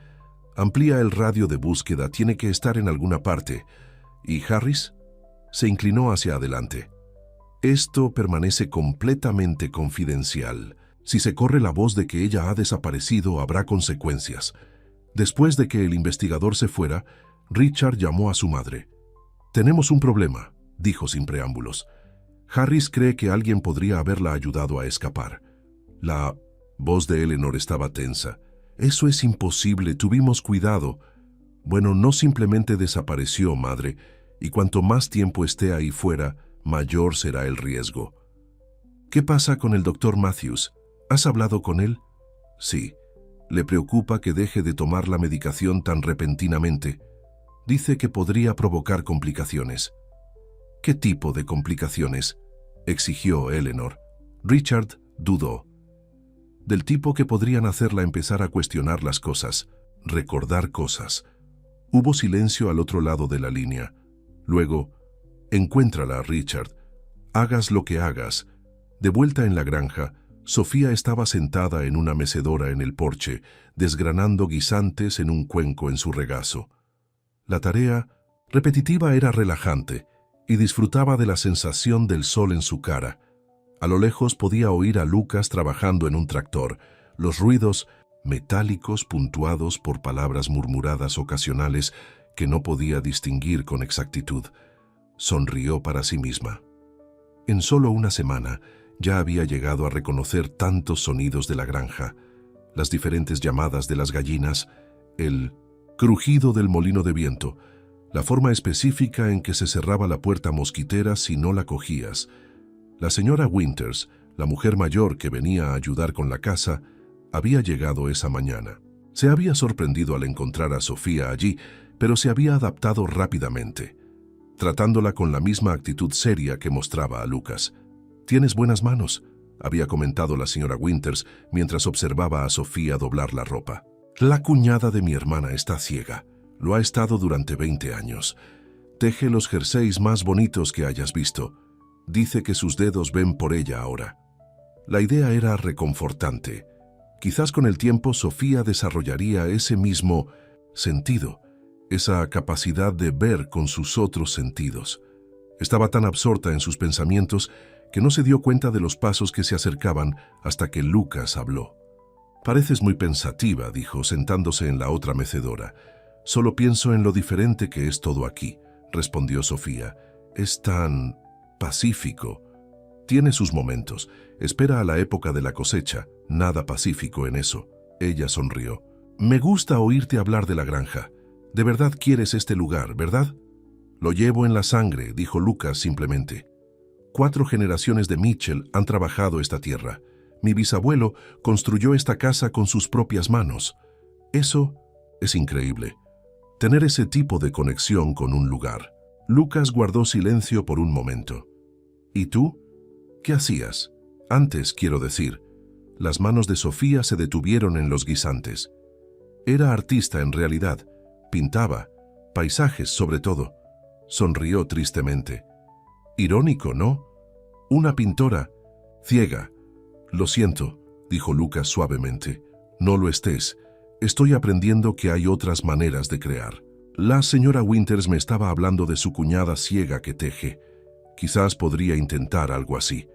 Amplía el radio de búsqueda, tiene que estar en alguna parte. ¿Y Harris? Se inclinó hacia adelante. Esto permanece completamente confidencial. Si se corre la voz de que ella ha desaparecido, habrá consecuencias. Después de que el investigador se fuera, Richard llamó a su madre. «Tenemos un problema», dijo sin preámbulos. «Harris cree que alguien podría haberla ayudado a escapar». La voz de Eleanor estaba tensa. «Eso es imposible, tuvimos cuidado». «Bueno, no simplemente desapareció, madre, y cuanto más tiempo esté ahí fuera, mayor será el riesgo». «¿Qué pasa con el doctor Matthews? ¿Has hablado con él?» «Sí. Le preocupa que deje de tomar la medicación tan repentinamente. Dice que podría provocar complicaciones». «¿Qué tipo de complicaciones?», exigió Eleanor. Richard dudó. «Del tipo que podrían hacerla empezar a cuestionar las cosas, recordar cosas». Hubo silencio al otro lado de la línea. Luego, «Encuéntrala, Richard. Hagas lo que hagas». De vuelta en la granja, Sofía estaba sentada en una mecedora en el porche, desgranando guisantes en un cuenco en su regazo. La tarea repetitiva era relajante y disfrutaba de la sensación del sol en su cara. A lo lejos podía oír a Lucas trabajando en un tractor, los ruidos metálicos puntuados por palabras murmuradas ocasionales que no podía distinguir con exactitud. Sonrió para sí misma. En solo una semana ya había llegado a reconocer tantos sonidos de la granja, las diferentes llamadas de las gallinas, el crujido del molino de viento, la forma específica en que se cerraba la puerta mosquitera si no la cogías. La señora Winters, la mujer mayor que venía a ayudar con la casa, había llegado esa mañana. Se había sorprendido al encontrar a Sofía allí, pero se había adaptado rápidamente, tratándola con la misma actitud seria que mostraba a Lucas. «Tienes buenas manos», había comentado la señora Winters mientras observaba a Sofía doblar la ropa. «La cuñada de mi hermana está ciega. Lo ha estado durante 20 años. Teje los jerseys más bonitos que hayas visto. Dice que sus dedos ven por ella ahora». La idea era reconfortante. Quizás con el tiempo Sofía desarrollaría ese mismo sentido, esa capacidad de ver con sus otros sentidos. Estaba tan absorta en sus pensamientos que no se dio cuenta de los pasos que se acercaban hasta que Lucas habló. «Pareces muy pensativa», dijo, sentándose en la otra mecedora. «Solo pienso en lo diferente que es todo aquí», respondió Sofía. «Es tan pacífico». «Tiene sus momentos. Espera a la época de la cosecha. Nada pacífico en eso». Ella sonrió. «Me gusta oírte hablar de la granja. De verdad quieres este lugar, ¿verdad?» «Lo llevo en la sangre», dijo Lucas simplemente. 4 generaciones de Mitchell han trabajado esta tierra. Mi bisabuelo construyó esta casa con sus propias manos. Eso es increíble. Tener ese tipo de conexión con un lugar. Lucas guardó silencio por un momento. «¿Y tú? ¿Qué hacías? Antes, quiero decir». Las manos de Sofía se detuvieron en los guisantes. Era artista en realidad. Pintaba, paisajes sobre todo. Sonrió tristemente. «Irónico, ¿no? Una pintora ciega». «Lo siento», dijo Lucas suavemente. «No lo estés. Estoy aprendiendo que hay otras maneras de crear». La señora Winters me estaba hablando de su cuñada ciega que teje. Quizás podría intentar algo así.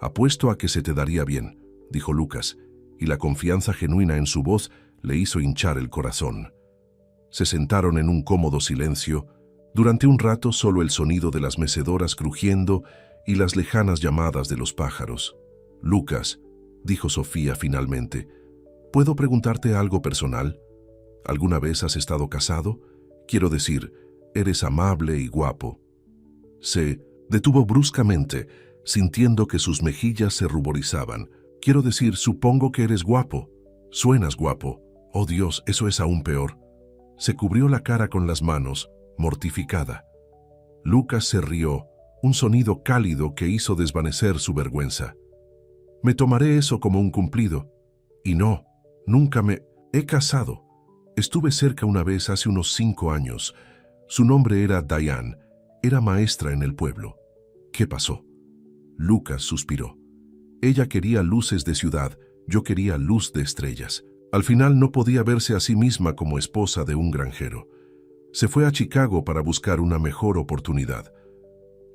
«Apuesto a que se te daría bien», dijo Lucas, y la confianza genuina en su voz le hizo hinchar el corazón. Se sentaron en un cómodo silencio. Durante un rato solo el sonido de las mecedoras crujiendo y las lejanas llamadas de los pájaros. «Lucas», dijo Sofía finalmente, «¿puedo preguntarte algo personal? ¿Alguna vez has estado casado? Quiero decir, eres amable y guapo». Se detuvo bruscamente, sintiendo que sus mejillas se ruborizaban. «Quiero decir, supongo que eres guapo. Suenas guapo. Oh Dios, eso es aún peor». Se cubrió la cara con las manos, mortificada. Lucas se rió, un sonido cálido que hizo desvanecer su vergüenza. «Me tomaré eso como un cumplido. Y no, nunca me he casado. Estuve cerca una vez hace unos 5 años. Su nombre era Diane. Era maestra en el pueblo». «¿Qué pasó?». Lucas suspiró. Ella quería luces de ciudad, yo quería luz de estrellas. Al final no podía verse a sí misma como esposa de un granjero. Se fue a Chicago para buscar una mejor oportunidad.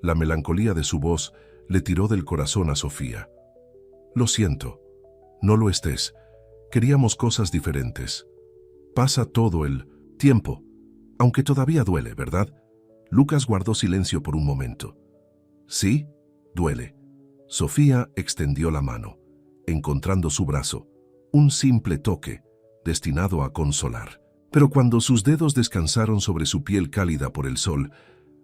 La melancolía de su voz le tiró del corazón a Sofía. Lo siento, no lo estés. Queríamos cosas diferentes. Pasa todo el tiempo, aunque todavía duele, ¿verdad? Lucas guardó silencio por un momento. Sí, duele. Sofía extendió la mano, encontrando su brazo, un simple toque, destinado a consolar. Pero cuando sus dedos descansaron sobre su piel cálida por el sol,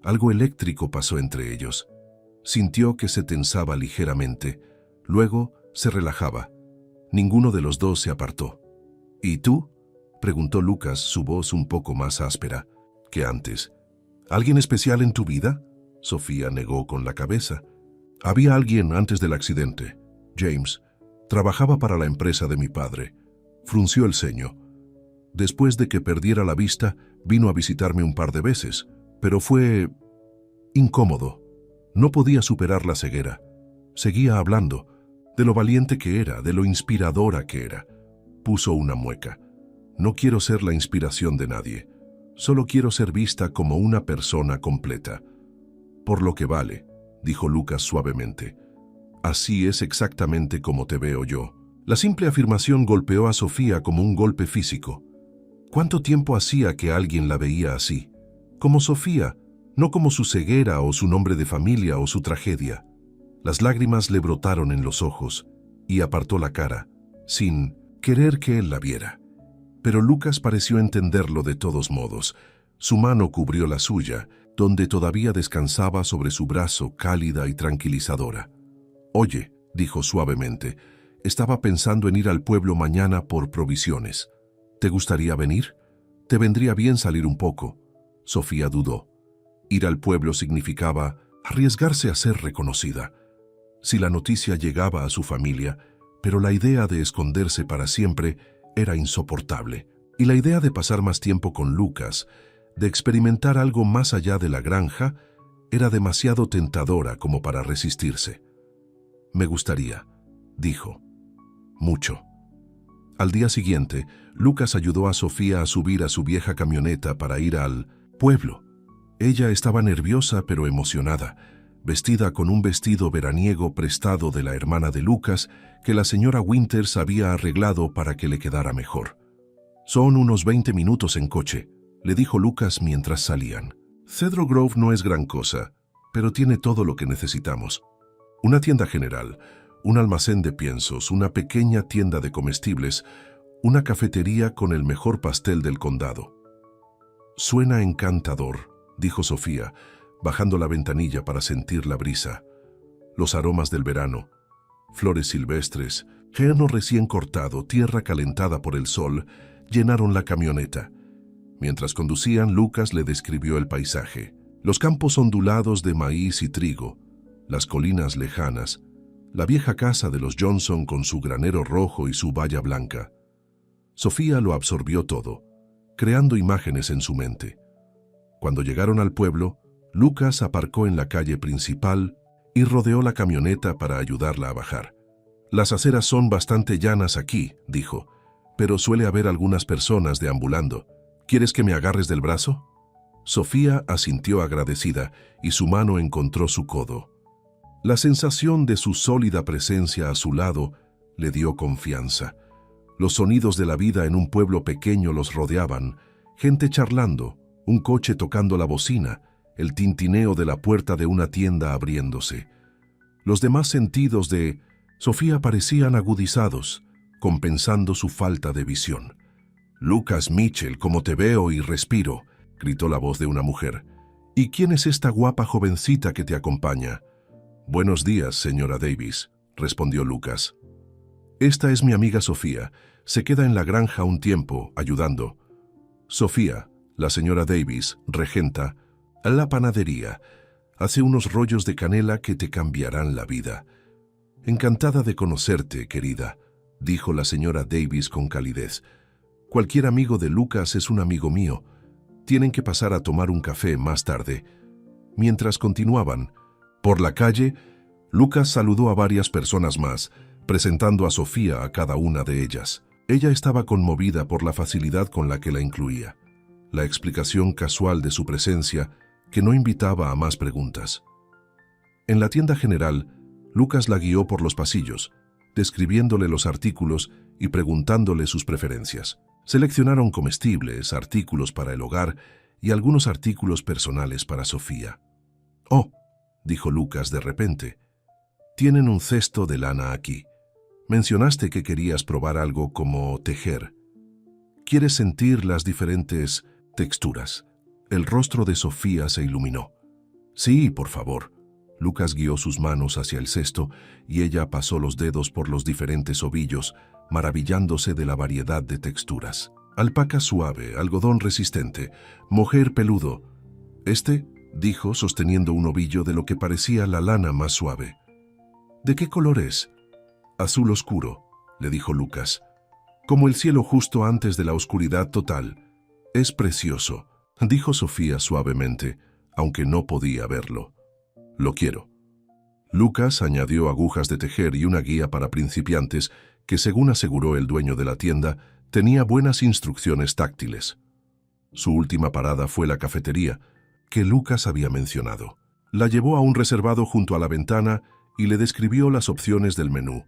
algo eléctrico pasó entre ellos. Sintió que se tensaba ligeramente, luego se relajaba. Ninguno de los dos se apartó. ¿Y tú?, preguntó Lucas, su voz un poco más áspera que antes. ¿Alguien especial en tu vida? Sofía negó con la cabeza. Había alguien antes del accidente. James. Trabajaba para la empresa de mi padre. Frunció el ceño. Después de que perdiera la vista, vino a visitarme un par de veces, pero fue incómodo. No podía superar la ceguera. Seguía hablando, de lo valiente que era, de lo inspiradora que era. Puso una mueca. No quiero ser la inspiración de nadie. Solo quiero ser vista como una persona completa. Por lo que vale, dijo Lucas suavemente. Así es exactamente como te veo yo. La simple afirmación golpeó a Sofía como un golpe físico. ¿Cuánto tiempo hacía que alguien la veía así? Como Sofía, no como su ceguera o su nombre de familia o su tragedia. Las lágrimas le brotaron en los ojos y apartó la cara, sin querer que él la viera. Pero Lucas pareció entenderlo de todos modos. Su mano cubrió la suya, donde todavía descansaba sobre su brazo cálida y tranquilizadora. «Oye», dijo suavemente, «estaba pensando en ir al pueblo mañana por provisiones. ¿Te gustaría venir? Te vendría bien salir un poco». Sofía dudó. Ir al pueblo significaba arriesgarse a ser reconocida. Si la noticia llegaba a su familia, pero la idea de esconderse para siempre era insoportable. Y la idea de pasar más tiempo con Lucas, de experimentar algo más allá de la granja, era demasiado tentadora como para resistirse. «Me gustaría», dijo. «Mucho». Al día siguiente, Lucas ayudó a Sofía a subir a su vieja camioneta para ir al pueblo. Ella estaba nerviosa pero emocionada, vestida con un vestido veraniego prestado de la hermana de Lucas que la señora Winters había arreglado para que le quedara mejor. «Son unos 20 minutos en coche», le dijo Lucas mientras salían. «Cedro Grove no es gran cosa, pero tiene todo lo que necesitamos. Una tienda general, un almacén de piensos, una pequeña tienda de comestibles, una cafetería con el mejor pastel del condado». «Suena encantador», dijo Sofía, bajando la ventanilla para sentir la brisa. Los aromas del verano, flores silvestres, heno recién cortado, tierra calentada por el sol, llenaron la camioneta. Mientras conducían, Lucas le describió el paisaje. Los campos ondulados de maíz y trigo, las colinas lejanas, la vieja casa de los Johnson con su granero rojo y su valla blanca. Sofía lo absorbió todo, creando imágenes en su mente. Cuando llegaron al pueblo, Lucas aparcó en la calle principal y rodeó la camioneta para ayudarla a bajar. «Las aceras son bastante llanas aquí», dijo, «pero suele haber algunas personas deambulando. ¿Quieres que me agarres del brazo?» Sofía asintió agradecida y su mano encontró su codo. La sensación de su sólida presencia a su lado le dio confianza. Los sonidos de la vida en un pueblo pequeño los rodeaban, gente charlando, un coche tocando la bocina, el tintineo de la puerta de una tienda abriéndose. Los demás sentidos de Sofía parecían agudizados, compensando su falta de visión. «Lucas Mitchell, como te veo y respiro», gritó la voz de una mujer. «¿Y quién es esta guapa jovencita que te acompaña?» «Buenos días, señora Davis», respondió Lucas. «Esta es mi amiga Sofía. Se queda en la granja un tiempo, ayudando». Sofía, la señora Davis, regenta, la panadería, hace unos rollos de canela que te cambiarán la vida. «Encantada de conocerte, querida», dijo la señora Davis con calidez. «Cualquier amigo de Lucas es un amigo mío. Tienen que pasar a tomar un café más tarde». Mientras continuaban por la calle, Lucas saludó a varias personas más, presentando a Sofía a cada una de ellas. Ella estaba conmovida por la facilidad con la que la incluía, la explicación casual de su presencia que no invitaba a más preguntas. En la tienda general, Lucas la guió por los pasillos, describiéndole los artículos y preguntándole sus preferencias. Seleccionaron comestibles, artículos para el hogar y algunos artículos personales para Sofía. «Oh», dijo Lucas de repente, «tienen un cesto de lana aquí. Mencionaste que querías probar algo como tejer. ¿Quieres sentir las diferentes texturas?» El rostro de Sofía se iluminó. «Sí, por favor». Lucas guió sus manos hacia el cesto y ella pasó los dedos por los diferentes ovillos, maravillándose de la variedad de texturas. Alpaca suave, algodón resistente, mohair peludo. Dijo, sosteniendo un ovillo de lo que parecía la lana más suave. «¿De qué color es?» «Azul oscuro», le dijo Lucas. «Como el cielo justo antes de la oscuridad total. Es precioso», dijo Sofía suavemente, aunque no podía verlo. «Lo quiero». Lucas añadió agujas de tejer y una guía para principiantes que, según aseguró el dueño de la tienda, tenía buenas instrucciones táctiles. Su última parada fue la cafetería, que Lucas había mencionado. La llevó a un reservado junto a la ventana y le describió las opciones del menú.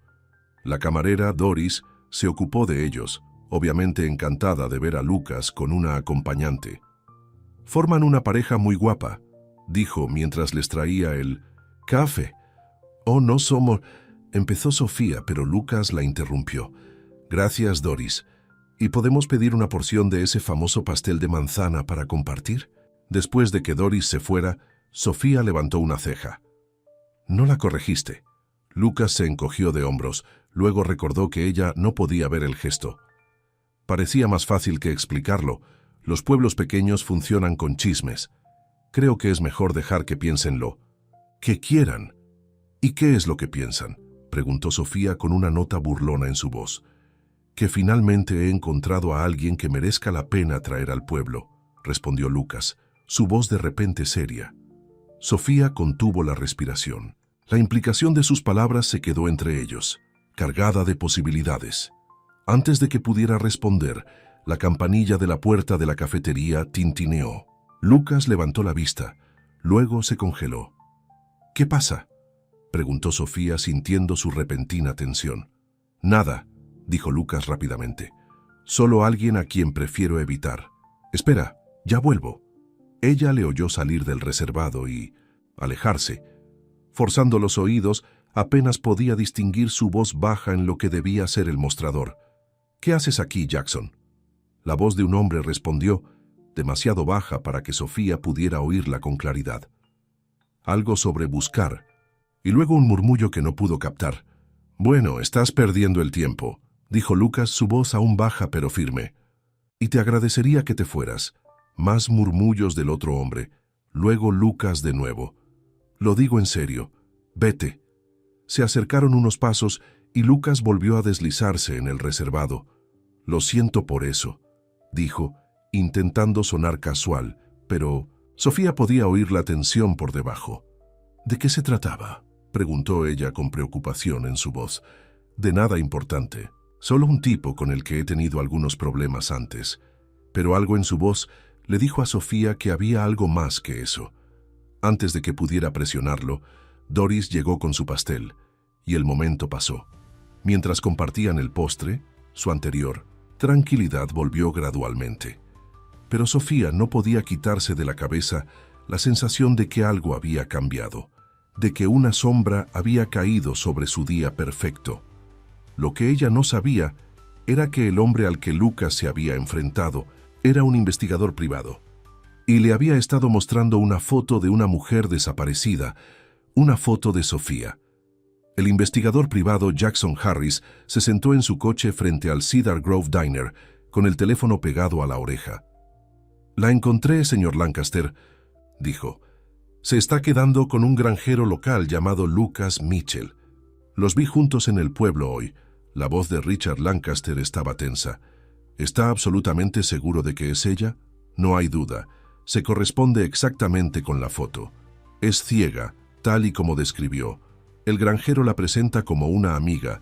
La camarera, Doris, se ocupó de ellos, obviamente encantada de ver a Lucas con una acompañante. «Forman una pareja muy guapa», dijo mientras les traía el café. «Oh, no somos...» empezó Sofía, pero Lucas la interrumpió. «Gracias, Doris. ¿Y podemos pedir una porción de ese famoso pastel de manzana para compartir?» Después de que Doris se fuera, Sofía levantó una ceja. «¿No la corregiste?» Lucas se encogió de hombros, luego recordó que ella no podía ver el gesto. Parecía más fácil que explicarlo. Los pueblos pequeños funcionan con chismes. Creo que es mejor dejar que piensen lo que quieran. «¿Y qué es lo que piensan?», preguntó Sofía con una nota burlona en su voz. «Que finalmente he encontrado a alguien que merezca la pena traer al pueblo», respondió Lucas, su voz de repente seria. Sofía contuvo la respiración. La implicación de sus palabras se quedó entre ellos, cargada de posibilidades. Antes de que pudiera responder, la campanilla de la puerta de la cafetería tintineó. Lucas levantó la vista, luego se congeló. «¿Qué pasa?», preguntó Sofía sintiendo su repentina tensión. «Nada», dijo Lucas rápidamente. «Solo alguien a quien prefiero evitar. Espera, ya vuelvo». Ella le oyó salir del reservado y alejarse. Forzando los oídos, apenas podía distinguir su voz baja en lo que debía ser el mostrador. «¿Qué haces aquí, Jackson?». La voz de un hombre respondió, demasiado baja para que Sofía pudiera oírla con claridad. Algo sobre buscar, y luego un murmullo que no pudo captar. «Bueno, estás perdiendo el tiempo», dijo Lucas, su voz aún baja pero firme. «Y te agradecería que te fueras». Más murmullos del otro hombre. Luego Lucas de nuevo. «Lo digo en serio. Vete». Se acercaron unos pasos y Lucas volvió a deslizarse en el reservado. «Lo siento por eso», dijo, intentando sonar casual, pero Sofía podía oír la tensión por debajo. «¿De qué se trataba?», preguntó ella con preocupación en su voz. «De nada importante. Solo un tipo con el que he tenido algunos problemas antes». Pero algo en su voz le dijo a Sofía que había algo más que eso. Antes de que pudiera presionarlo, Doris llegó con su pastel, y el momento pasó. Mientras compartían el postre, su anterior tranquilidad volvió gradualmente. Pero Sofía no podía quitarse de la cabeza la sensación de que algo había cambiado, de que una sombra había caído sobre su día perfecto. Lo que ella no sabía era que el hombre al que Lucas se había enfrentado era un investigador privado, y le había estado mostrando una foto de una mujer desaparecida, una foto de Sofía. El investigador privado Jackson Harris se sentó en su coche frente al Cedar Grove Diner, con el teléfono pegado a la oreja. «La encontré, señor Lancaster», dijo. «Se está quedando con un granjero local llamado Lucas Mitchell. Los vi juntos en el pueblo hoy». La voz de Richard Lancaster estaba tensa. «¿Está absolutamente seguro de que es ella?». «No hay duda. Se corresponde exactamente con la foto. Es ciega, tal y como describió. El granjero la presenta como una amiga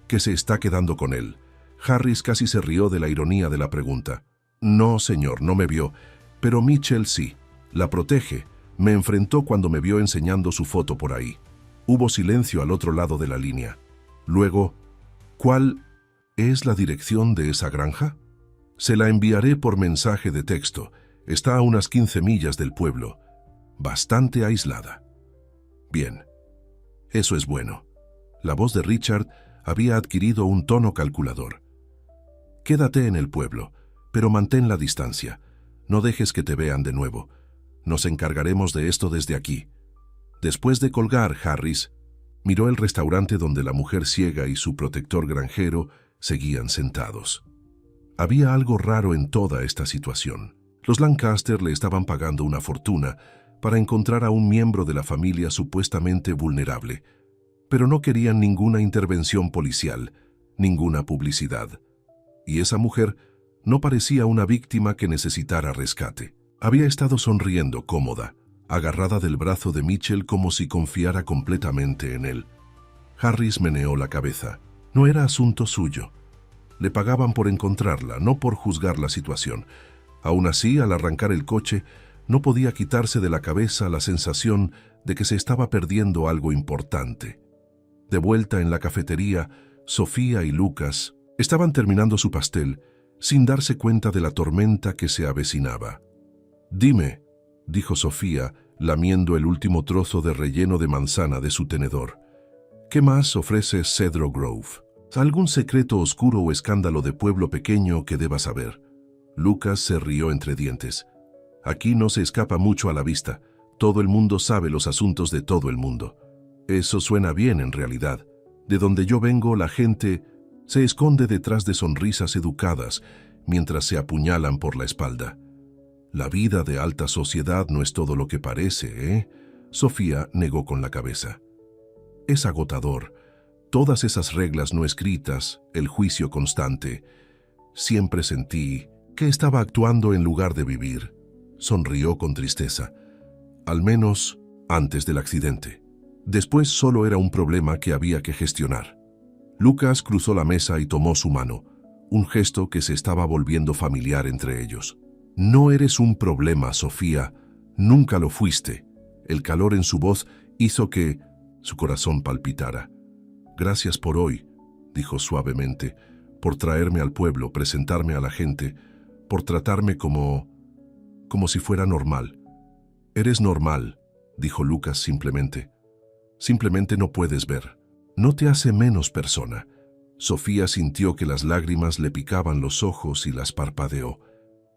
que se está quedando con él. Harris casi se rió de la ironía de la pregunta. No, señor, no me vio, pero Mitchell sí. La protege. Me enfrentó cuando me vio enseñando su foto por ahí. Hubo silencio al otro lado de la línea. Luego, ¿cuál es la dirección de esa granja? Se la enviaré por mensaje de texto. Está a unas 15 millas del pueblo. Bastante aislada. Bien. Eso es bueno. La voz de Richard había adquirido un tono calculador. Quédate en el pueblo, pero mantén la distancia. No dejes que te vean de nuevo. Nos encargaremos de esto desde aquí. Después de colgar, Harris miró el restaurante donde la mujer ciega y su protector granjero seguían sentados. Había algo raro en toda esta situación. Los Lancaster le estaban pagando una fortuna para encontrar a un miembro de la familia supuestamente vulnerable, pero no querían ninguna intervención policial, ninguna publicidad. Y esa mujer no parecía una víctima que necesitara rescate. Había estado sonriendo cómoda, agarrada del brazo de Mitchell como si confiara completamente en él. Harris meneó la cabeza. No era asunto suyo. Le pagaban por encontrarla, no por juzgar la situación. Aún así, al arrancar el coche, no podía quitarse de la cabeza la sensación de que se estaba perdiendo algo importante. De vuelta en la cafetería, Sofía y Lucas estaban terminando su pastel sin darse cuenta de la tormenta que se avecinaba. «Dime», dijo Sofía, lamiendo el último trozo de relleno de manzana de su tenedor. «¿Qué más ofrece Cedro Grove? ¿Algún secreto oscuro o escándalo de pueblo pequeño que deba saber?» Lucas se rió entre dientes. «Aquí no se escapa mucho a la vista. Todo el mundo sabe los asuntos de todo el mundo. Eso suena bien en realidad. De donde yo vengo, la gente se esconde detrás de sonrisas educadas mientras se apuñalan por la espalda. La vida de alta sociedad no es todo lo que parece, ¿eh?» Sofía negó con la cabeza. «Es agotador. Todas esas reglas no escritas, el juicio constante. Siempre sentí que estaba actuando en lugar de vivir». Sonrió con tristeza. «Al menos antes del accidente. Después solo era un problema que había que gestionar». Lucas cruzó la mesa y tomó su mano, un gesto que se estaba volviendo familiar entre ellos. «No eres un problema, Sofía. Nunca lo fuiste». El calor en su voz hizo que su corazón palpitara. «Gracias por hoy», dijo suavemente, «por traerme al pueblo, presentarme a la gente, por tratarme como si fuera normal». «Eres normal», dijo Lucas simplemente. «Simplemente no puedes ver. No te hace menos persona». Sofía sintió que las lágrimas le picaban los ojos y las parpadeó.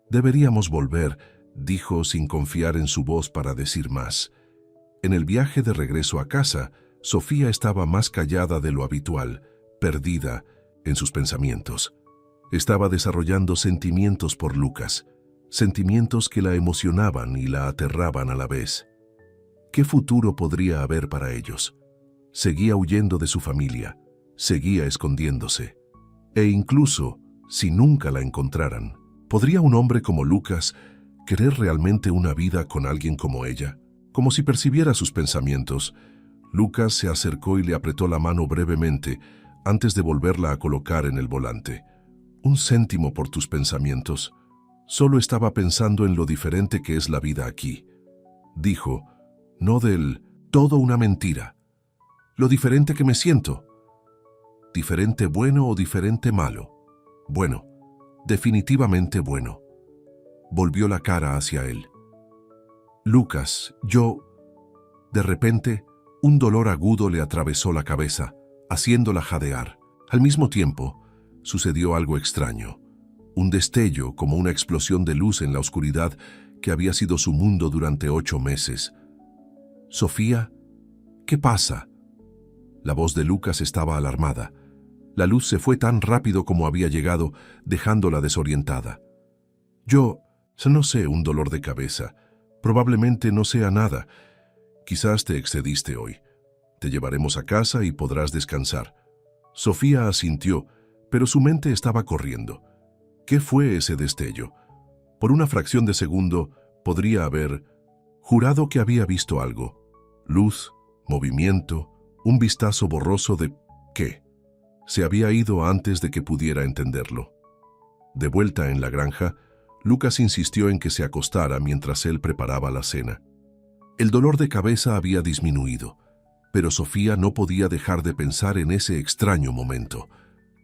«Deberíamos volver», dijo sin confiar en su voz para decir más. En el viaje de regreso a casa, Sofía estaba más callada de lo habitual, perdida en sus pensamientos. Estaba desarrollando sentimientos por Lucas, sentimientos que la emocionaban y la aterraban a la vez. ¿Qué futuro podría haber para ellos? Seguía huyendo de su familia, seguía escondiéndose. E incluso, si nunca la encontraran, ¿podría un hombre como Lucas querer realmente una vida con alguien como ella? Como si percibiera sus pensamientos, Lucas se acercó y le apretó la mano brevemente antes de volverla a colocar en el volante. «Un céntimo por tus pensamientos. Solo estaba pensando en lo diferente que es la vida aquí», dijo, «no del todo una mentira. Lo diferente que me siento. ¿Diferente bueno o diferente malo? Bueno, definitivamente bueno». Volvió la cara hacia él. «Lucas, yo...» De repente, un dolor agudo le atravesó la cabeza, haciéndola jadear. Al mismo tiempo, sucedió algo extraño. Un destello, como una explosión de luz en la oscuridad que había sido su mundo durante 8 meses. «Sofía, ¿qué pasa?» La voz de Lucas estaba alarmada. La luz se fue tan rápido como había llegado, dejándola desorientada. «Yo, no sé, un dolor de cabeza. Probablemente no sea nada. Quizás te excediste hoy. Te llevaremos a casa y podrás descansar». Sofía asintió, pero su mente estaba corriendo. ¿Qué fue ese destello? Por una fracción de segundo podría haber jurado que había visto algo. Luz, movimiento, Un vistazo borroso de ¿qué? Se había ido antes de que pudiera entenderlo. De vuelta en la granja, Lucas insistió en que se acostara mientras él preparaba la cena. El dolor de cabeza había disminuido, pero Sofía no podía dejar de pensar en ese extraño momento.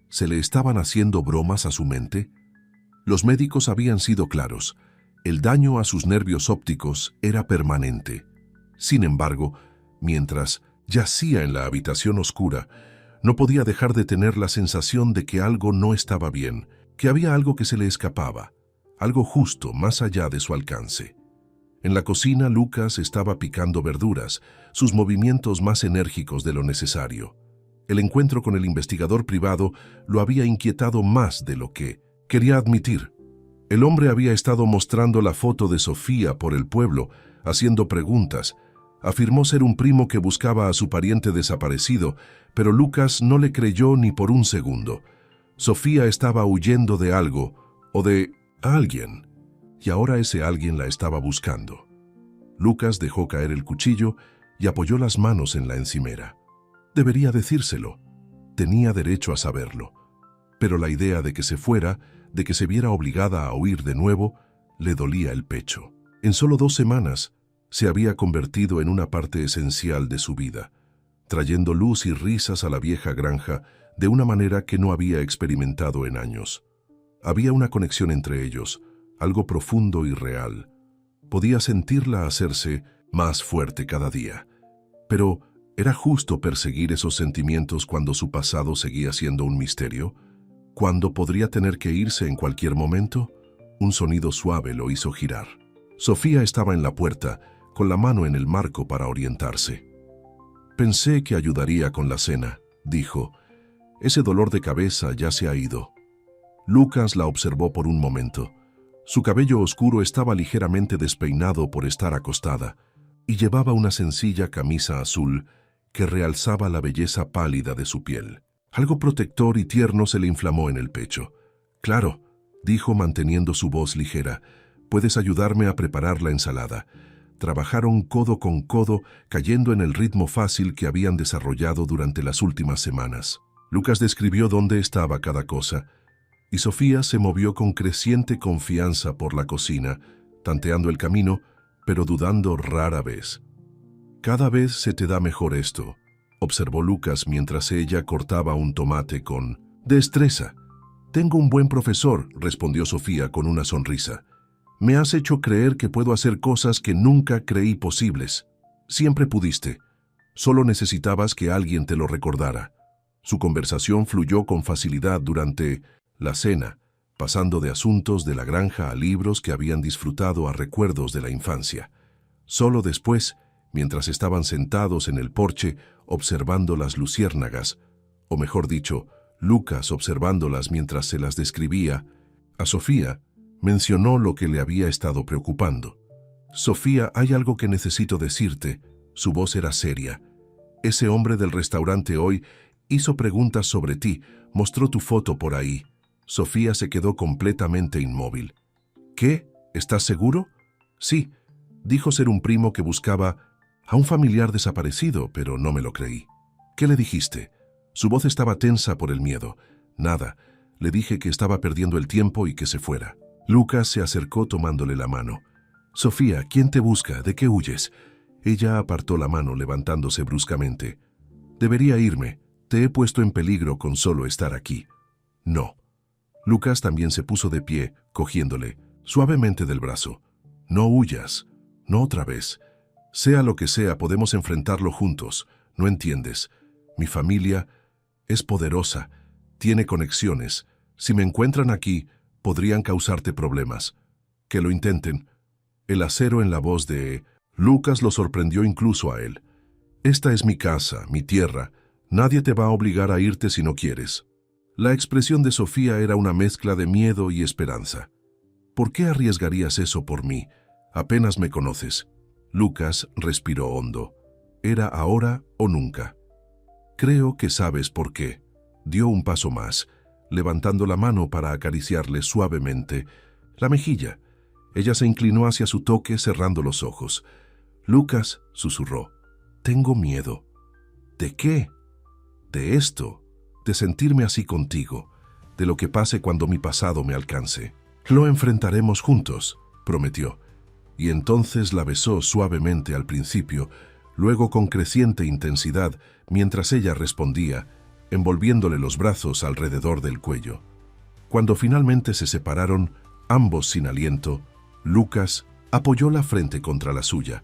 ¿Se le estaban haciendo bromas a su mente? Los médicos habían sido claros. El daño a sus nervios ópticos era permanente. Sin embargo, mientras yacía en la habitación oscura, no podía dejar de tener la sensación de que algo no estaba bien, que había algo que se le escapaba, algo justo más allá de su alcance. En la cocina, Lucas estaba picando verduras, sus movimientos más enérgicos de lo necesario. El encuentro con el investigador privado lo había inquietado más de lo que quería admitir. El hombre había estado mostrando la foto de Sofía por el pueblo, haciendo preguntas. Afirmó ser un primo que buscaba a su pariente desaparecido, pero Lucas no le creyó ni por un segundo. Sofía estaba huyendo de algo o de alguien, y ahora ese alguien la estaba buscando. Lucas dejó caer el cuchillo y apoyó las manos en la encimera. Debería decírselo. Tenía derecho a saberlo. Pero la idea de que se fuera, de que se viera obligada a huir de nuevo, le dolía el pecho. En solo 2 semanas, se había convertido en una parte esencial de su vida, trayendo luz y risas a la vieja granja de una manera que no había experimentado en años. Había una conexión entre ellos, algo profundo y real. Podía sentirla hacerse más fuerte cada día. Pero, ¿era justo perseguir esos sentimientos cuando su pasado seguía siendo un misterio? ¿Cuándo podría tener que irse en cualquier momento? Un sonido suave lo hizo girar. Sofía estaba en la puerta, con la mano en el marco para orientarse. «Pensé que ayudaría con la cena», dijo. «Ese dolor de cabeza ya se ha ido». Lucas la observó por un momento. Su cabello oscuro estaba ligeramente despeinado por estar acostada y llevaba una sencilla camisa azul que realzaba la belleza pálida de su piel. Algo protector y tierno se le inflamó en el pecho. «Claro», dijo manteniendo su voz ligera, «puedes ayudarme a preparar la ensalada». Trabajaron codo con codo, cayendo en el ritmo fácil que habían desarrollado durante las últimas semanas. Lucas describió dónde estaba cada cosa, y Sofía se movió con creciente confianza por la cocina, tanteando el camino, pero dudando rara vez. «Cada vez se te da mejor esto», observó Lucas mientras ella cortaba un tomate con destreza. «Tengo un buen profesor», respondió Sofía con una sonrisa. «Me has hecho creer que puedo hacer cosas que nunca creí posibles. Siempre pudiste. Solo necesitabas que alguien te lo recordara». Su conversación fluyó con facilidad durante la cena, pasando de asuntos de la granja a libros que habían disfrutado a recuerdos de la infancia. Solo después, mientras estaban sentados en el porche observando las luciérnagas, o mejor dicho, Lucas observándolas mientras se las describía, a Sofía mencionó lo que le había estado preocupando. «Sofía, hay algo que necesito decirte». Su voz era seria. «Ese hombre del restaurante hoy hizo preguntas sobre ti, mostró tu foto por ahí». Sofía se quedó completamente inmóvil. «¿Qué? ¿Estás seguro?» «Sí», dijo ser un primo que buscaba a un familiar desaparecido, pero no me lo creí. «¿Qué le dijiste?» Su voz estaba tensa por el miedo. «Nada, le dije que estaba perdiendo el tiempo y que se fuera». Lucas se acercó tomándole la mano. «Sofía, ¿quién te busca? ¿De qué huyes?» Ella apartó la mano levantándose bruscamente. «Debería irme. Te he puesto en peligro con solo estar aquí». «No». Lucas también se puso de pie, cogiéndole suavemente del brazo. «No huyas. No otra vez. Sea lo que sea, podemos enfrentarlo juntos. No entiendes. Mi familia es poderosa. Tiene conexiones. Si me encuentran aquí, podrían causarte problemas. Que lo intenten». El acero en la voz de Lucas lo sorprendió incluso a él. «Esta es mi casa, mi tierra. Nadie te va a obligar a irte si no quieres». La expresión de Sofía era una mezcla de miedo y esperanza. «¿Por qué arriesgarías eso por mí? Apenas me conoces». Lucas respiró hondo. Era ahora o nunca. «Creo que sabes por qué». Dio un paso más, levantando la mano para acariciarle suavemente la mejilla. Ella se inclinó hacia su toque cerrando los ojos. «Lucas», susurró, «tengo miedo». ¿De qué? De esto, de sentirme así contigo, de lo que pase cuando mi pasado me alcance. Lo enfrentaremos juntos, prometió, y entonces la besó suavemente al principio, luego con creciente intensidad, mientras ella respondía, envolviéndole los brazos alrededor del cuello. Cuando finalmente se separaron, ambos sin aliento, Lucas apoyó la frente contra la suya.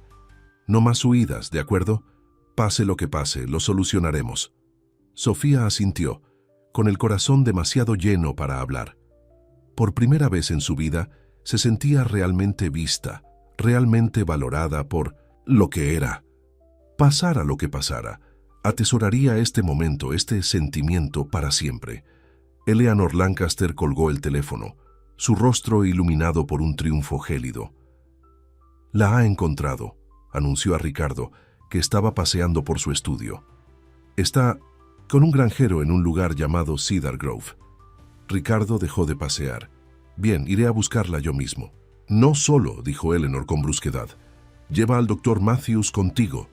No más huidas, ¿de acuerdo? Pase lo que pase, lo solucionaremos. Sofía asintió, con el corazón demasiado lleno para hablar. Por primera vez en su vida, se sentía realmente vista, realmente valorada por lo que era. Pasara lo que pasara, atesoraría este momento, este sentimiento para siempre. Eleanor Lancaster colgó el teléfono, su rostro iluminado por un triunfo gélido. «La ha encontrado», anunció a Ricardo, que estaba paseando por su estudio. «Está con un granjero en un lugar llamado Cedar Grove». Ricardo dejó de pasear. «Bien, iré a buscarla yo mismo». «No solo», dijo Eleanor con brusquedad. «Lleva al doctor Matthews contigo.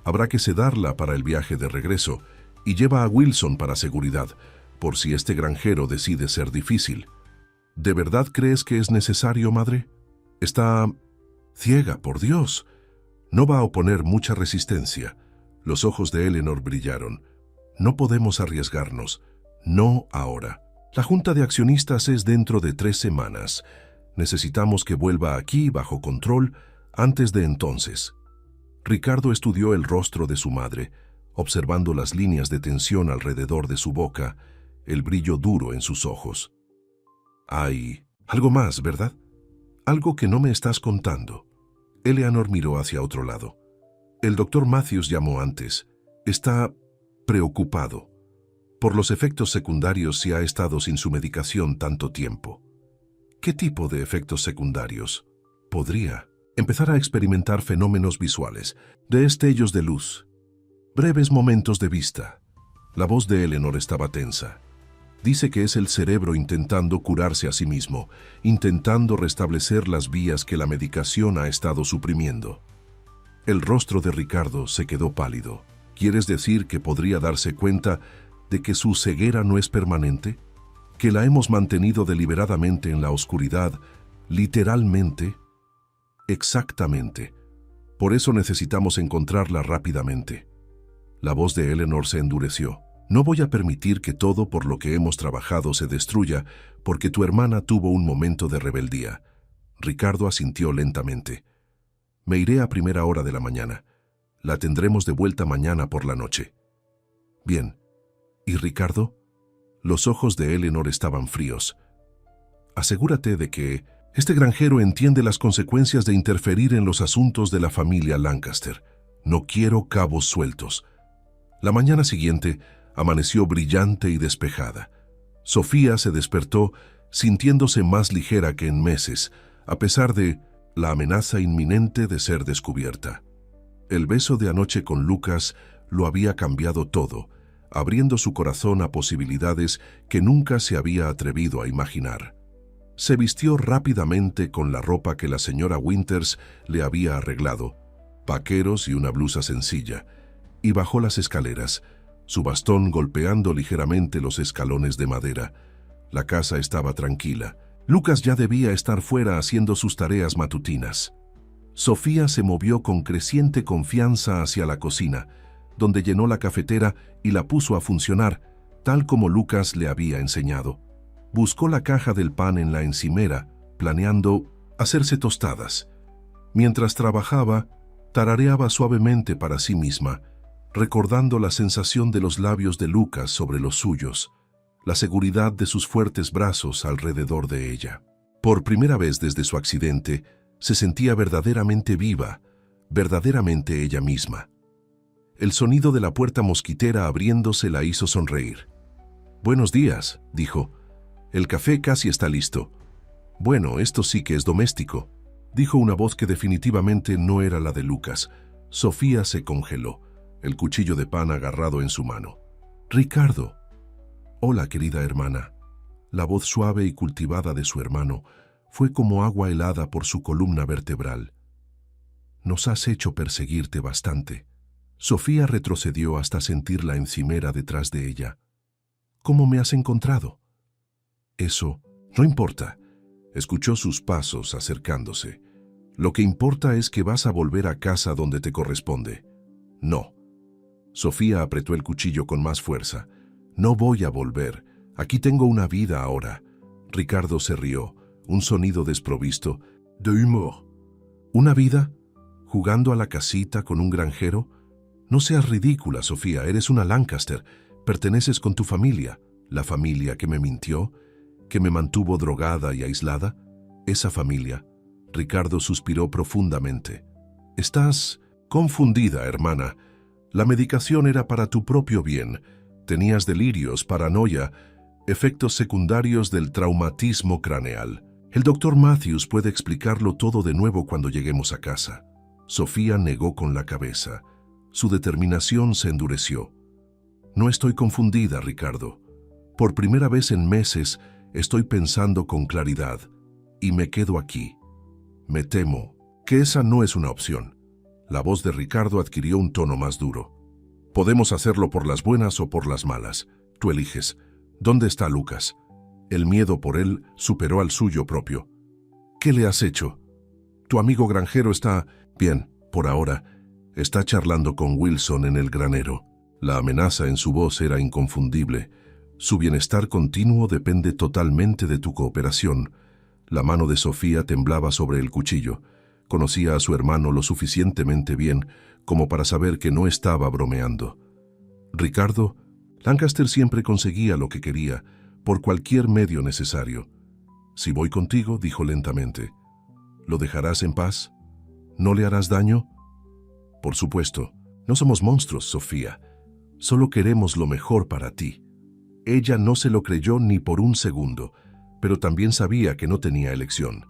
Habrá que sedarla para el viaje de regreso y lleva a Wilson para seguridad, por si este granjero decide ser difícil». «¿De verdad crees que es necesario, madre? Está ciega, por Dios. No va a oponer mucha resistencia». Los ojos de Eleanor brillaron. «No podemos arriesgarnos. No ahora. La junta de accionistas es dentro de 3 semanas. Necesitamos que vuelva aquí bajo control antes de entonces». Ricardo estudió el rostro de su madre, observando las líneas de tensión alrededor de su boca, el brillo duro en sus ojos. «Hay algo más, ¿verdad? Algo que no me estás contando». Eleanor miró hacia otro lado. «El doctor Matthews llamó antes. Está preocupado por los efectos secundarios si ha estado sin su medicación tanto tiempo». «¿Qué tipo de efectos secundarios?» «Podría empezar a experimentar fenómenos visuales, destellos de luz, breves momentos de vista». La voz de Eleanor estaba tensa. «Dice que es el cerebro intentando curarse a sí mismo, intentando restablecer las vías que la medicación ha estado suprimiendo». El rostro de Ricardo se quedó pálido. «¿Quieres decir que podría darse cuenta de que su ceguera no es permanente? ¿Que la hemos mantenido deliberadamente en la oscuridad, literalmente?» «Exactamente. Por eso necesitamos encontrarla rápidamente». La voz de Eleanor se endureció. «No voy a permitir que todo por lo que hemos trabajado se destruya porque tu hermana tuvo un momento de rebeldía». Ricardo asintió lentamente. «Me iré a primera hora de la mañana. La tendremos de vuelta mañana por la noche». «Bien. ¿Y Ricardo?» Los ojos de Eleanor estaban fríos. «Asegúrate de que este granjero entiende las consecuencias de interferir en los asuntos de la familia Lancaster. No quiero cabos sueltos». La mañana siguiente amaneció brillante y despejada. Sofía se despertó sintiéndose más ligera que en meses, a pesar de la amenaza inminente de ser descubierta. El beso de anoche con Lucas lo había cambiado todo, abriendo su corazón a posibilidades que nunca se había atrevido a imaginar. Se vistió rápidamente con la ropa que la señora Winters le había arreglado, vaqueros y una blusa sencilla, y bajó las escaleras, su bastón golpeando ligeramente los escalones de madera. La casa estaba tranquila. Lucas ya debía estar fuera haciendo sus tareas matutinas. Sofía se movió con creciente confianza hacia la cocina, donde llenó la cafetera y la puso a funcionar, tal como Lucas le había enseñado. Buscó la caja del pan en la encimera, planeando hacerse tostadas. Mientras trabajaba, tarareaba suavemente para sí misma, recordando la sensación de los labios de Lucas sobre los suyos, la seguridad de sus fuertes brazos alrededor de ella. Por primera vez desde su accidente, se sentía verdaderamente viva, verdaderamente ella misma. El sonido de la puerta mosquitera abriéndose la hizo sonreír. «Buenos días», dijo. «El café casi está listo». «Bueno, esto sí que es doméstico», dijo una voz que definitivamente no era la de Lucas. Sofía se congeló, el cuchillo de pan agarrado en su mano. «Ricardo». «Hola, querida hermana». La voz suave y cultivada de su hermano fue como agua helada por su columna vertebral. «Nos has hecho perseguirte bastante». Sofía retrocedió hasta sentir la encimera detrás de ella. ¿Cómo me has encontrado? Eso no importa. Escuchó sus pasos acercándose. Lo que importa es que vas a volver a casa donde te corresponde. No. Sofía apretó el cuchillo con más fuerza. No voy a volver. Aquí tengo una vida ahora. Ricardo se rió, un sonido desprovisto de humor. ¿Una vida? ¿Jugando a la casita con un granjero? No seas ridícula, Sofía, eres una Lancaster. Perteneces con tu familia, la familia que me mintió, que me mantuvo drogada y aislada. Esa familia. Ricardo suspiró profundamente. Estás confundida, hermana. La medicación era para tu propio bien. Tenías delirios, paranoia, efectos secundarios del traumatismo craneal. El doctor Matthews puede explicarlo todo de nuevo cuando lleguemos a casa. Sofía negó con la cabeza. Su determinación se endureció. No estoy confundida, Ricardo. Por primera vez en meses estoy pensando con claridad y me quedo aquí. Me temo que esa no es una opción. La voz de Ricardo adquirió un tono más duro. Podemos hacerlo por las buenas o por las malas. Tú eliges. ¿Dónde está Lucas? El miedo por él superó al suyo propio. ¿Qué le has hecho? Tu amigo granjero está bien, por ahora. Está charlando con Wilson en el granero. La amenaza en su voz era inconfundible. Su bienestar continuo depende totalmente de tu cooperación. La mano de Sofía temblaba sobre el cuchillo. Conocía a su hermano lo suficientemente bien como para saber que no estaba bromeando. Ricardo, Lancaster siempre conseguía lo que quería, por cualquier medio necesario. Si voy contigo, dijo lentamente, ¿lo dejarás en paz? ¿No le harás daño? Por supuesto, no somos monstruos, Sofía. Solo queremos lo mejor para ti. Ella no se lo creyó ni por un segundo, pero también sabía que no tenía elección.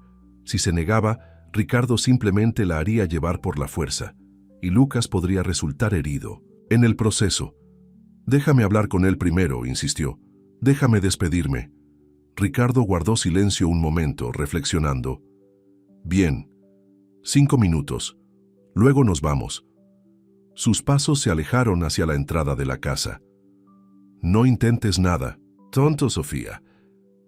Si se negaba, Ricardo simplemente la haría llevar por la fuerza, y Lucas podría resultar herido. En el proceso. Déjame hablar con él primero, insistió. Déjame despedirme. Ricardo guardó silencio un momento, reflexionando. Bien. 5 minutos. Luego nos vamos. Sus pasos se alejaron hacia la entrada de la casa. No intentes nada. Tonto, Sofía.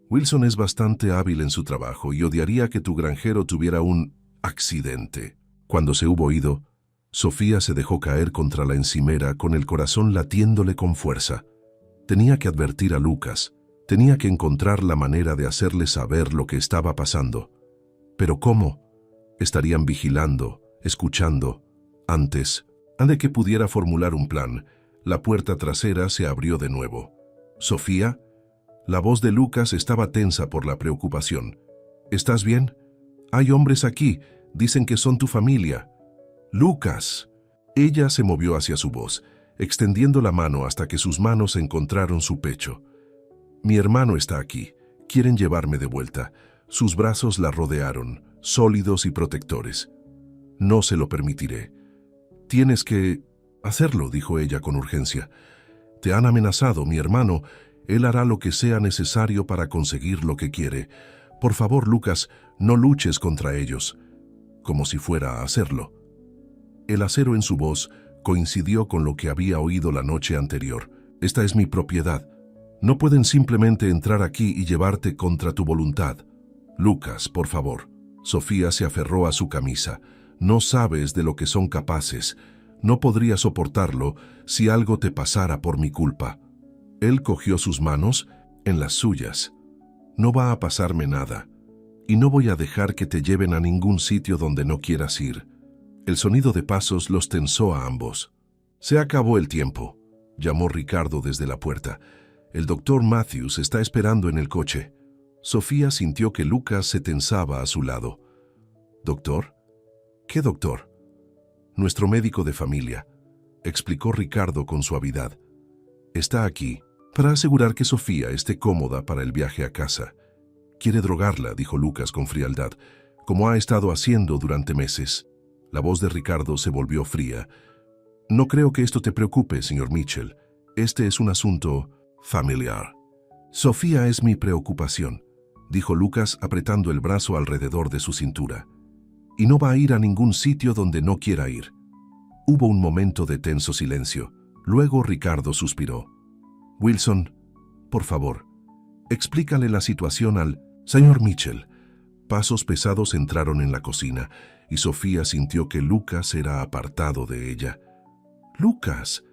Wilson es bastante hábil en su trabajo y odiaría que tu granjero tuviera un accidente. Cuando se hubo ido, Sofía se dejó caer contra la encimera con el corazón latiéndole con fuerza. Tenía que advertir a Lucas, tenía que encontrar la manera de hacerle saber lo que estaba pasando. ¿Pero cómo? Estarían vigilando, escuchando. Antes de que pudiera formular un plan, la puerta trasera se abrió de nuevo. ¿Sofía? La voz de Lucas estaba tensa por la preocupación. ¿Estás bien? Hay hombres aquí, dicen que son tu familia. ¡Lucas! Ella se movió hacia su voz, extendiendo la mano hasta que sus manos encontraron su pecho. Mi hermano está aquí. Quieren llevarme de vuelta. Sus brazos la rodearon, sólidos y protectores. No se lo permitiré. Tienes que hacerlo, dijo ella con urgencia. Te han amenazado, mi hermano. Él hará lo que sea necesario para conseguir lo que quiere. Por favor, Lucas, no luches contra ellos. Como si fuera a hacerlo. El acero en su voz coincidió con lo que había oído la noche anterior. Esta es mi propiedad. No pueden simplemente entrar aquí y llevarte contra tu voluntad. Lucas, por favor. Sofía se aferró a su camisa. No sabes de lo que son capaces. No podría soportarlo si algo te pasara por mi culpa. Él cogió sus manos en las suyas. No va a pasarme nada. Y no voy a dejar que te lleven a ningún sitio donde no quieras ir. El sonido de pasos los tensó a ambos. Se acabó el tiempo, llamó Ricardo desde la puerta. El doctor Matthews está esperando en el coche. Sofía sintió que Lucas se tensaba a su lado. ¿Doctor? ¿Qué doctor? Nuestro médico de familia, explicó Ricardo con suavidad. Está aquí para asegurar que Sofía esté cómoda para el viaje a casa. Quiere drogarla, dijo Lucas con frialdad, como ha estado haciendo durante meses. La voz de Ricardo se volvió fría. No creo que esto te preocupe, señor Mitchell. Este es un asunto familiar. Sofía es mi preocupación, dijo Lucas apretando el brazo alrededor de su cintura. Y no va a ir a ningún sitio donde no quiera ir. Hubo un momento de tenso silencio. Luego Ricardo suspiró. Wilson, por favor, explícale la situación al señor Mitchell. Pasos pesados entraron en la cocina y Sofía sintió que Lucas era apartado de ella. «Lucas».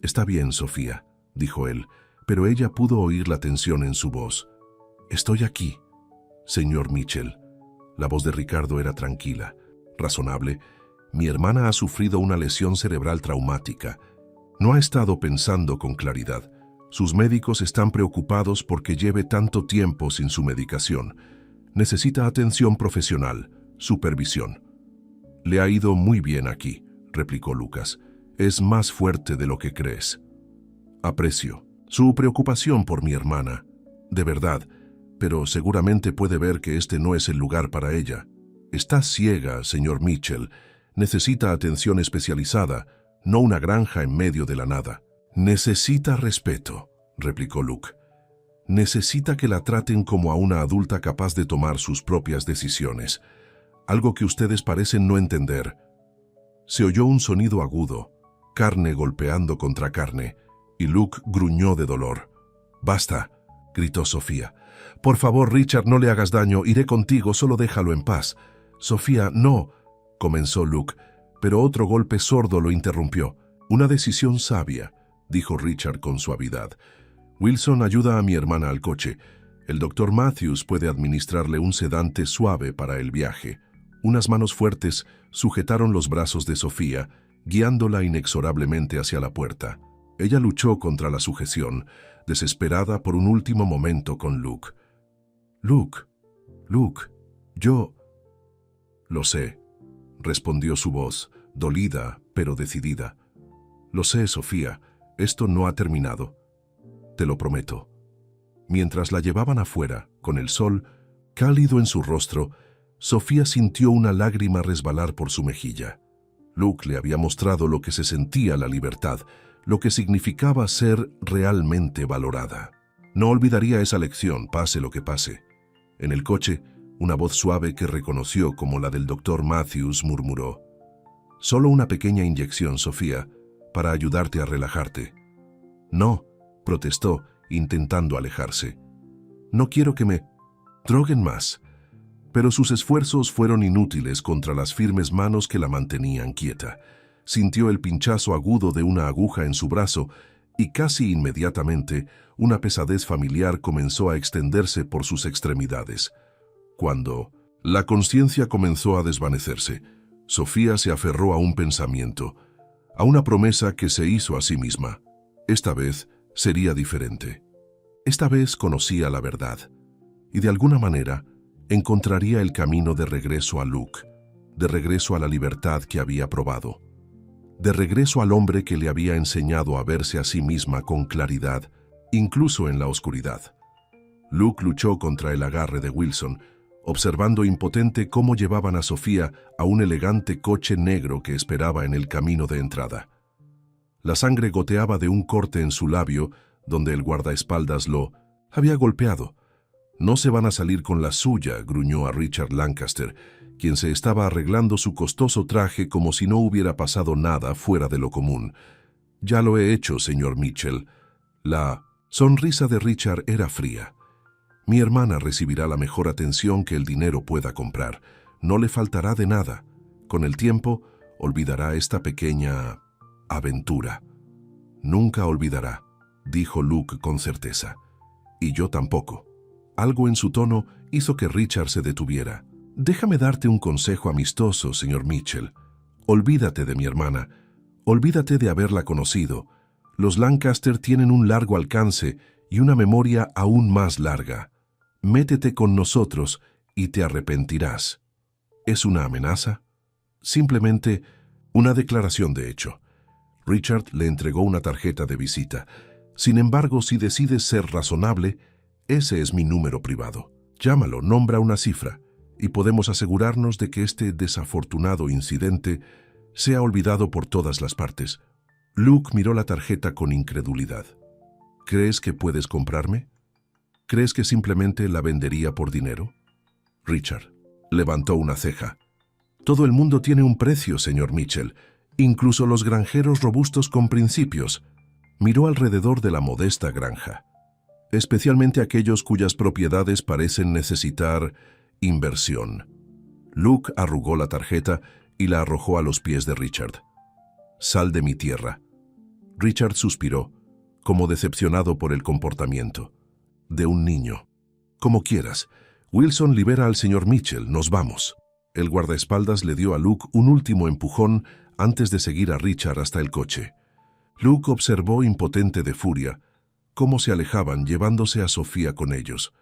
«Está bien, Sofía», dijo él, pero ella pudo oír la tensión en su voz. «Estoy aquí, señor Mitchell». La voz de Ricardo era tranquila, razonable. «Mi hermana ha sufrido una lesión cerebral traumática. No ha estado pensando con claridad. Sus médicos están preocupados porque lleve tanto tiempo sin su medicación. Necesita atención profesional, supervisión». «Le ha ido muy bien aquí», replicó Lucas. «Es más fuerte de lo que crees». «Aprecio su preocupación por mi hermana, de verdad, pero seguramente puede ver que este no es el lugar para ella. Está ciega, señor Mitchell. Necesita atención especializada, no una granja en medio de la nada». «Necesita respeto», replicó Luke. «Necesita que la traten como a una adulta capaz de tomar sus propias decisiones, algo que ustedes parecen no entender». Se oyó un sonido agudo, carne golpeando contra carne, y Luke gruñó de dolor. «Basta», gritó Sofía. «Por favor, Richard, no le hagas daño, iré contigo, solo déjalo en paz». «Sofía, no», comenzó Luke, pero otro golpe sordo lo interrumpió. «Una decisión sabia», dijo Richard con suavidad. «Wilson, ayuda a mi hermana al coche. El doctor Matthews puede administrarle un sedante suave para el viaje». Unas manos fuertes sujetaron los brazos de Sofía, guiándola inexorablemente hacia la puerta. Ella luchó contra la sujeción, desesperada por un último momento con Luke. Luke, yo... «Lo sé», respondió su voz, dolida pero decidida. «Lo sé, Sofía, esto no ha terminado. Te lo prometo». Mientras la llevaban afuera, con el sol cálido en su rostro, Sofía sintió una lágrima resbalar por su mejilla. Luke le había mostrado lo que se sentía la libertad, lo que significaba ser realmente valorada. No olvidaría esa lección, pase lo que pase. En el coche, una voz suave que reconoció como la del doctor Matthews murmuró: «Solo una pequeña inyección, Sofía, para ayudarte a relajarte». «No», protestó, intentando alejarse. «No quiero que me droguen más». Pero sus esfuerzos fueron inútiles contra las firmes manos que la mantenían quieta. Sintió el pinchazo agudo de una aguja en su brazo y casi inmediatamente una pesadez familiar comenzó a extenderse por sus extremidades. Cuando la conciencia comenzó a desvanecerse, Sofía se aferró a un pensamiento, a una promesa que se hizo a sí misma. Esta vez sería diferente. Esta vez conocía la verdad y de alguna manera encontraría el camino de regreso a Luke, de regreso a la libertad que había probado, de regreso al hombre que le había enseñado a verse a sí misma con claridad, incluso en la oscuridad. Luke luchó contra el agarre de Wilson, observando impotente cómo llevaban a Sofía a un elegante coche negro que esperaba en el camino de entrada. La sangre goteaba de un corte en su labio donde el guardaespaldas lo había golpeado. «No se van a salir con la suya», gruñó a Richard Lancaster, quien se estaba arreglando su costoso traje como si no hubiera pasado nada fuera de lo común. «Ya lo he hecho, señor Mitchell». La sonrisa de Richard era fría. «Mi hermana recibirá la mejor atención que el dinero pueda comprar. No le faltará de nada. Con el tiempo, olvidará esta pequeña aventura». «Nunca olvidará», dijo Luke con certeza. «Y yo tampoco». Algo en su tono hizo que Richard se detuviera. «Déjame darte un consejo amistoso, señor Mitchell. Olvídate de mi hermana. Olvídate de haberla conocido. Los Lancaster tienen un largo alcance y una memoria aún más larga. Métete con nosotros y te arrepentirás». ¿Es una amenaza? Simplemente una declaración de hecho. Richard le entregó una tarjeta de visita. «Sin embargo, si decides ser razonable, ese es mi número privado. Llámalo, nombra una cifra, y podemos asegurarnos de que este desafortunado incidente sea olvidado por todas las partes». Luke miró la tarjeta con incredulidad. «¿Crees que puedes comprarme? ¿Crees que simplemente la vendería por dinero?» Richard levantó una ceja. «Todo el mundo tiene un precio, señor Mitchell, incluso los granjeros robustos con principios. Miró alrededor de la modesta granja, especialmente aquellos cuyas propiedades parecen necesitar inversión. Luke arrugó la tarjeta y la arrojó a los pies de Richard. «Sal de mi tierra». Richard suspiró, como decepcionado por el comportamiento de un niño. «Como quieras. Wilson, libera al señor Mitchell, nos vamos». El guardaespaldas le dio a Luke un último empujón antes de seguir a Richard hasta el coche. Luke observó impotente de furia cómo se alejaban llevándose a Sofía con ellos.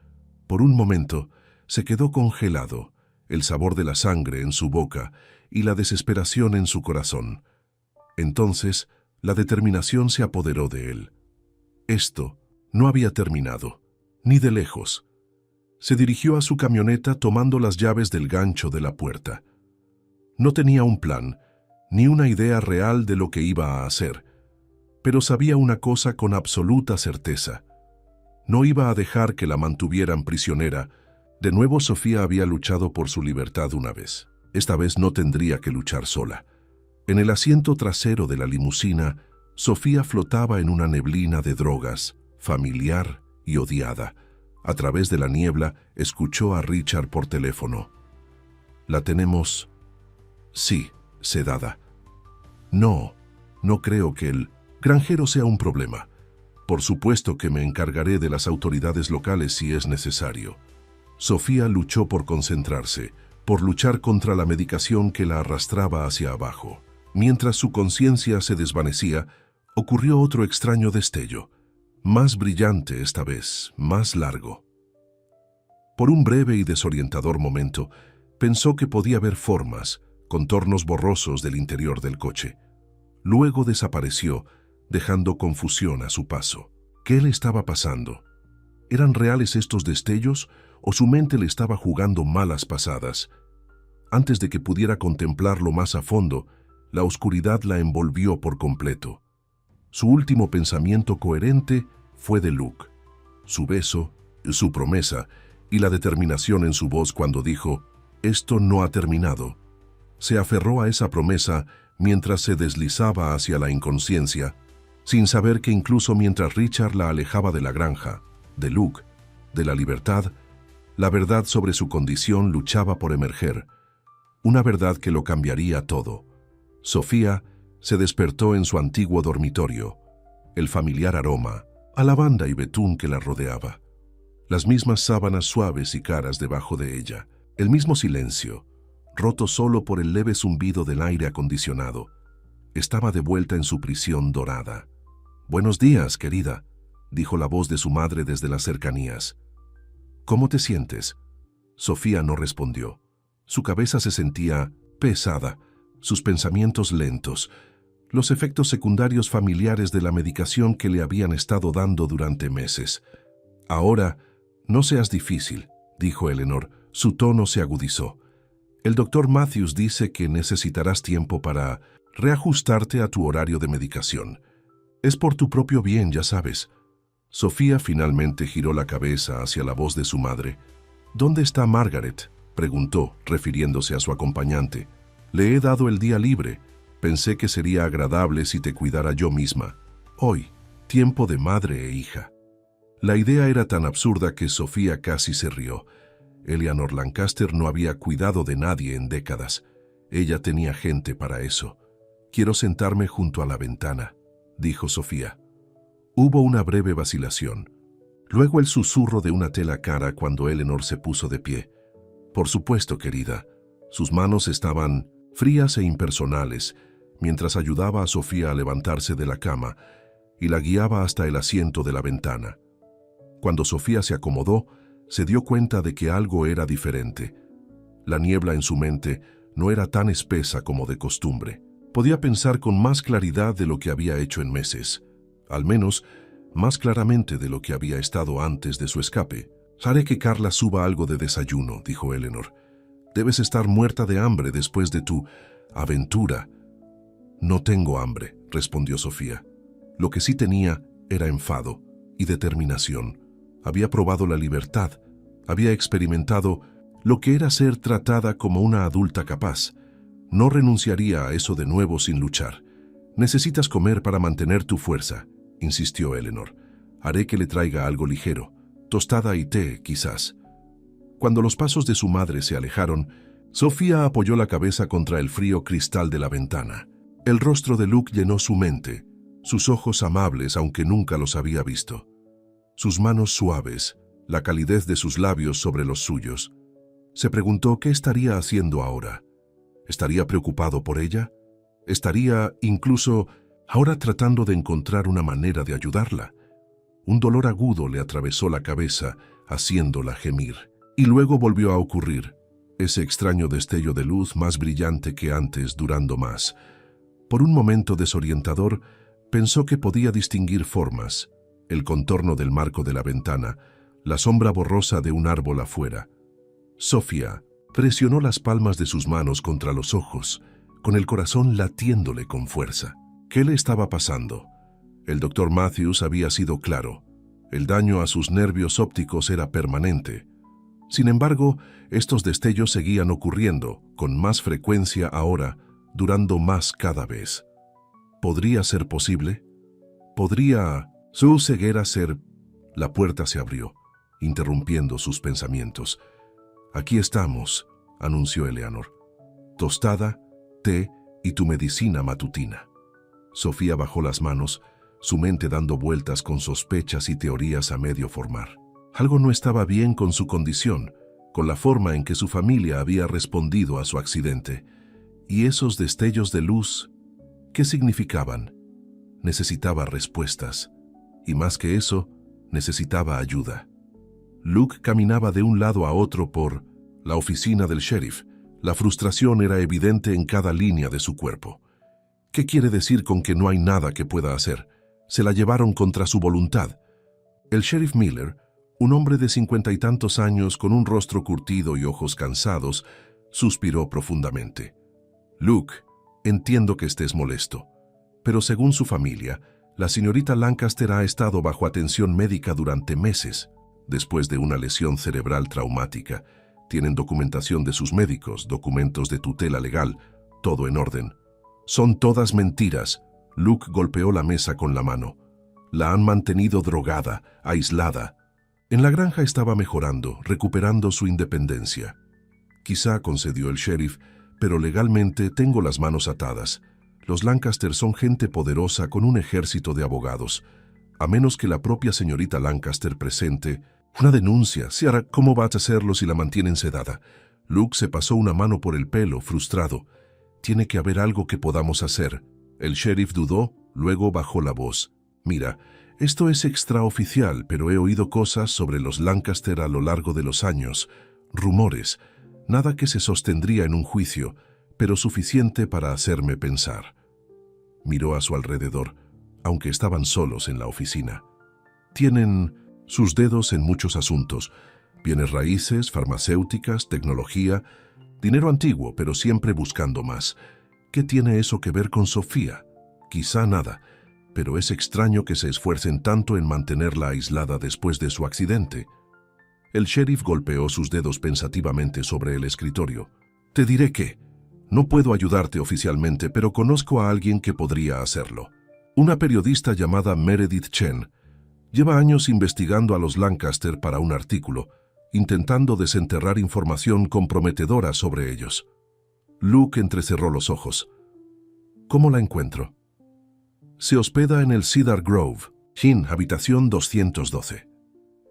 Por un momento se quedó congelado, el sabor de la sangre en su boca y la desesperación en su corazón. Entonces la determinación se apoderó de él. Esto no había terminado, ni de lejos. Se dirigió a su camioneta tomando las llaves del gancho de la puerta. No tenía un plan, ni una idea real de lo que iba a hacer, pero sabía una cosa con absoluta certeza. No iba a dejar que la mantuvieran prisionera. De nuevo Sofía había luchado por su libertad una vez. Esta vez no tendría que luchar sola. En el asiento trasero de la limusina, Sofía flotaba en una neblina de drogas, familiar y odiada. A través de la niebla, escuchó a Richard por teléfono. «¿La tenemos?» «Sí, sedada». No creo que el granjero sea un problema. Por supuesto que me encargaré de las autoridades locales si es necesario». Sofía luchó por concentrarse, por luchar contra la medicación que la arrastraba hacia abajo. Mientras su conciencia se desvanecía, ocurrió otro extraño destello. Más brillante esta vez, más largo. Por un breve y desorientador momento, pensó que podía ver formas, contornos borrosos del interior del coche. Luego desapareció, dejando confusión a su paso. ¿Qué le estaba pasando? ¿Eran reales estos destellos o su mente le estaba jugando malas pasadas? Antes de que pudiera contemplarlo más a fondo, la oscuridad la envolvió por completo. Su último pensamiento coherente fue de Luke, su beso, su promesa y la determinación en su voz cuando dijo: «Esto no ha terminado». Se aferró a esa promesa mientras se deslizaba hacia la inconsciencia, sin saber que incluso mientras Richard la alejaba de la granja, de Luke, de la libertad, la verdad sobre su condición luchaba por emerger, una verdad que lo cambiaría todo. Sofía se despertó en su antiguo dormitorio, el familiar aroma a lavanda y betún que la rodeaba, las mismas sábanas suaves y caras debajo de ella, el mismo silencio, roto solo por el leve zumbido del aire acondicionado. Estaba de vuelta en su prisión dorada. «Buenos días, querida», dijo la voz de su madre desde las cercanías. «¿Cómo te sientes?» Sofía no respondió. Su cabeza se sentía pesada, sus pensamientos lentos, los efectos secundarios familiares de la medicación que le habían estado dando durante meses. «Ahora, no seas difícil», dijo Eleanor. Su tono se agudizó. «El doctor Matthews dice que necesitarás tiempo para reajustarte a tu horario de medicación. Es por tu propio bien, ya sabes». Sofía finalmente giró la cabeza hacia la voz de su madre. «¿Dónde está Margaret?», preguntó, refiriéndose a su acompañante. «Le he dado el día libre. Pensé que sería agradable si te cuidara yo misma. Hoy, tiempo de madre e hija». La idea era tan absurda que Sofía casi se rió. Eleanor Lancaster no había cuidado de nadie en décadas. Ella tenía gente para eso. «Quiero sentarme junto a la ventana», dijo Sofía. Hubo una breve vacilación. Luego el susurro de una tela cara cuando Eleanor se puso de pie. «Por supuesto, querida». Sus manos estaban frías e impersonales, mientras ayudaba a Sofía a levantarse de la cama y la guiaba hasta el asiento de la ventana. Cuando Sofía se acomodó, se dio cuenta de que algo era diferente. La niebla en su mente no era tan espesa como de costumbre. Podía pensar con más claridad de lo que había hecho en meses, al menos más claramente de lo que había estado antes de su escape. «Haré que Carla suba algo de desayuno», dijo Eleanor. «Debes estar muerta de hambre después de tu aventura». «No tengo hambre», respondió Sofía. Lo que sí tenía era enfado y determinación. Había probado la libertad, había experimentado lo que era ser tratada como una adulta capaz. No renunciaría a eso de nuevo sin luchar. Necesitas comer para mantener tu fuerza, insistió Eleanor. Haré que le traiga algo ligero, tostada y té, quizás. Cuando los pasos de su madre se alejaron, Sofía apoyó la cabeza contra el frío cristal de la ventana. El rostro de Luke llenó su mente, sus ojos amables aunque nunca los había visto. Sus manos suaves, la calidez de sus labios sobre los suyos. Se preguntó qué estaría haciendo ahora. ¿Estaría preocupado por ella? ¿Estaría, incluso, ahora tratando de encontrar una manera de ayudarla? Un dolor agudo le atravesó la cabeza, haciéndola gemir. Y luego volvió a ocurrir, ese extraño destello de luz más brillante que antes, durando más. Por un momento desorientador, pensó que podía distinguir formas, el contorno del marco de la ventana, la sombra borrosa de un árbol afuera. Sofía presionó las palmas de sus manos contra los ojos, con el corazón latiéndole con fuerza. ¿Qué le estaba pasando? El doctor Matthews había sido claro. El daño a sus nervios ópticos era permanente. Sin embargo, estos destellos seguían ocurriendo, con más frecuencia ahora, durando más cada vez. ¿Podría ser posible? ¿Podría su ceguera ser? La puerta se abrió, interrumpiendo sus pensamientos. «Aquí estamos», anunció Eleanor. «Tostada, té y tu medicina matutina». Sofía bajó las manos, su mente dando vueltas con sospechas y teorías a medio formar. Algo no estaba bien con su condición, con la forma en que su familia había respondido a su accidente. Y esos destellos de luz, ¿qué significaban? Necesitaba respuestas. Y más que eso, necesitaba ayuda. Luke caminaba de un lado a otro por la oficina del sheriff. La frustración era evidente en cada línea de su cuerpo. ¿Qué quiere decir con que no hay nada que pueda hacer? Se la llevaron contra su voluntad. El sheriff Miller, un hombre de 50 y tantos años con un rostro curtido y ojos cansados, suspiró profundamente. «Luke, entiendo que estés molesto, pero según su familia, la señorita Lancaster ha estado bajo atención médica durante meses, después de una lesión cerebral traumática. Tienen documentación de sus médicos, documentos de tutela legal, todo en orden». «Son todas mentiras», Luke golpeó la mesa con la mano. «La han mantenido drogada, aislada. En la granja estaba mejorando, recuperando su independencia». «Quizá», concedió el sheriff, «pero legalmente tengo las manos atadas. Los Lancaster son gente poderosa con un ejército de abogados. A menos que la propia señorita Lancaster presente una denuncia, se hará. ¿Cómo va a hacerlo si la mantienen sedada?» Luke se pasó una mano por el pelo, frustrado. «Tiene que haber algo que podamos hacer». El sheriff dudó, luego bajó la voz. «Mira, esto es extraoficial, pero he oído cosas sobre los Lancaster a lo largo de los años. Rumores. Nada que se sostendría en un juicio, pero suficiente para hacerme pensar». Miró a su alrededor, aunque estaban solos en la oficina. «Tienen sus dedos en muchos asuntos. Bienes raíces, farmacéuticas, tecnología, dinero antiguo, pero siempre buscando más. ¿Qué tiene eso que ver con Sofía? Quizá nada, pero es extraño que se esfuercen tanto en mantenerla aislada después de su accidente». El sheriff golpeó sus dedos pensativamente sobre el escritorio. «Te diré que no puedo ayudarte oficialmente, pero conozco a alguien que podría hacerlo. Una periodista llamada Meredith Chen. Lleva años investigando a los Lancaster para un artículo, intentando desenterrar información comprometedora sobre ellos». Luke entrecerró los ojos. «¿Cómo la encuentro?» «Se hospeda en el Cedar Grove, Inn, habitación 212».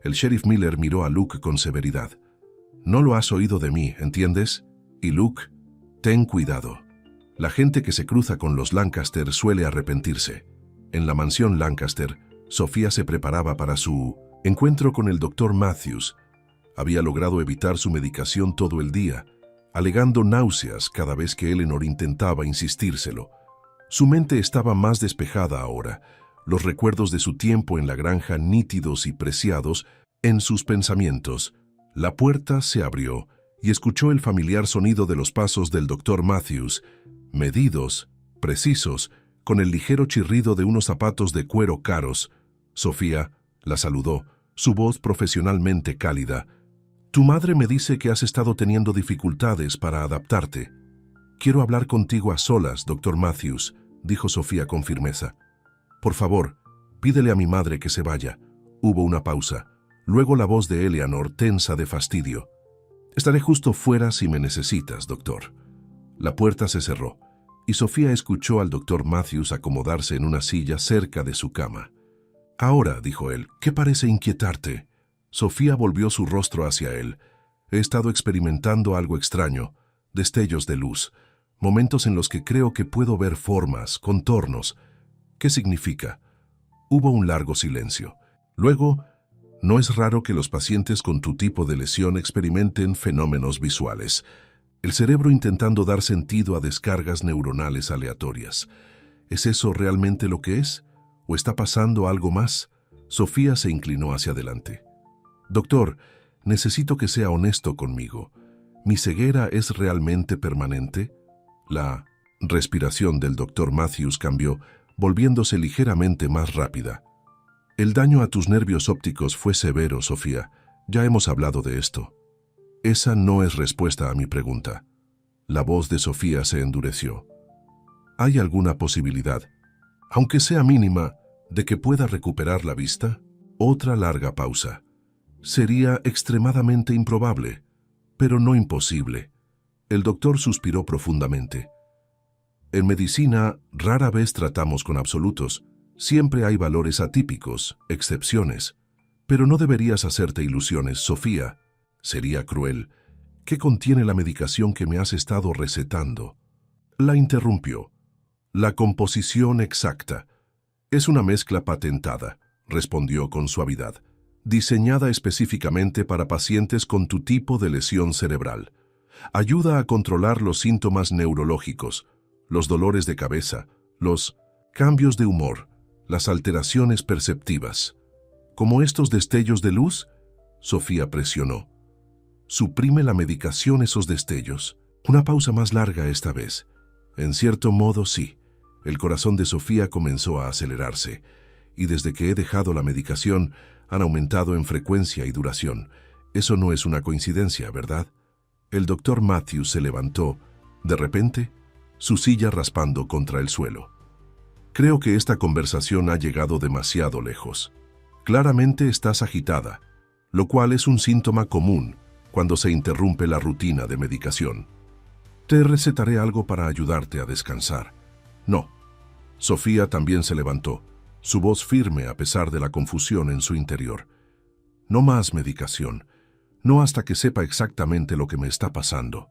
El sheriff Miller miró a Luke con severidad. «No lo has oído de mí, ¿entiendes? Y Luke, ten cuidado. La gente que se cruza con los Lancaster suele arrepentirse». En la mansión Lancaster, Sofía se preparaba para su encuentro con el doctor Matthews. Había logrado evitar su medicación todo el día, alegando náuseas cada vez que Eleanor intentaba insistírselo. Su mente estaba más despejada ahora, los recuerdos de su tiempo en la granja nítidos y preciados en sus pensamientos. La puerta se abrió y escuchó el familiar sonido de los pasos del doctor Matthews, medidos, precisos, con el ligero chirrido de unos zapatos de cuero caros. Sofía la saludó, su voz profesionalmente cálida. «Tu madre me dice que has estado teniendo dificultades para adaptarte». Quiero hablar contigo a solas, doctor Matthews, dijo Sofía con firmeza. Por favor, pídele a mi madre que se vaya. Hubo una pausa. Luego la voz de Eleanor, tensa de fastidio. Estaré justo fuera si me necesitas, doctor. La puerta se cerró, y Sofía escuchó al doctor Matthews acomodarse en una silla cerca de su cama. Ahora, dijo él, ¿qué parece inquietarte? Sofía volvió su rostro hacia él. He estado experimentando algo extraño, destellos de luz, momentos en los que creo que puedo ver formas, contornos. ¿Qué significa? Hubo un largo silencio. Luego, no es raro que los pacientes con tu tipo de lesión experimenten fenómenos visuales. El cerebro intentando dar sentido a descargas neuronales aleatorias. ¿Es eso realmente lo que es? ¿O está pasando algo más? Sofía se inclinó hacia adelante. Doctor, necesito que sea honesto conmigo. ¿Mi ceguera es realmente permanente? La respiración del doctor Matthews cambió, volviéndose ligeramente más rápida. El daño a tus nervios ópticos fue severo, Sofía. Ya hemos hablado de esto. Esa no es respuesta a mi pregunta. La voz de Sofía se endureció. ¿Hay alguna posibilidad, aunque sea mínima, de que pueda recuperar la vista? Otra larga pausa. Sería extremadamente improbable, pero no imposible. El doctor suspiró profundamente. En medicina, rara vez tratamos con absolutos. Siempre hay valores atípicos, excepciones. Pero no deberías hacerte ilusiones, Sofía. Sería cruel. ¿Qué contiene la medicación que me has estado recetando? La interrumpió. La composición exacta. Es una mezcla patentada, respondió con suavidad, diseñada específicamente para pacientes con tu tipo de lesión cerebral. Ayuda a controlar los síntomas neurológicos, los dolores de cabeza, los cambios de humor, las alteraciones perceptivas. ¿Como estos destellos de luz? Sofía presionó. ¿Suprime la medicación esos destellos? Una pausa más larga esta vez. En cierto modo, sí. El corazón de Sofía comenzó a acelerarse, y desde que he dejado la medicación, han aumentado en frecuencia y duración. Eso no es una coincidencia, ¿verdad? El doctor Matthews se levantó, de repente, su silla raspando contra el suelo. Creo que esta conversación ha llegado demasiado lejos. Claramente estás agitada, lo cual es un síntoma común cuando se interrumpe la rutina de medicación. Te recetaré algo para ayudarte a descansar. No. Sofía también se levantó, su voz firme a pesar de la confusión en su interior. No más medicación. No hasta que sepa exactamente lo que me está pasando.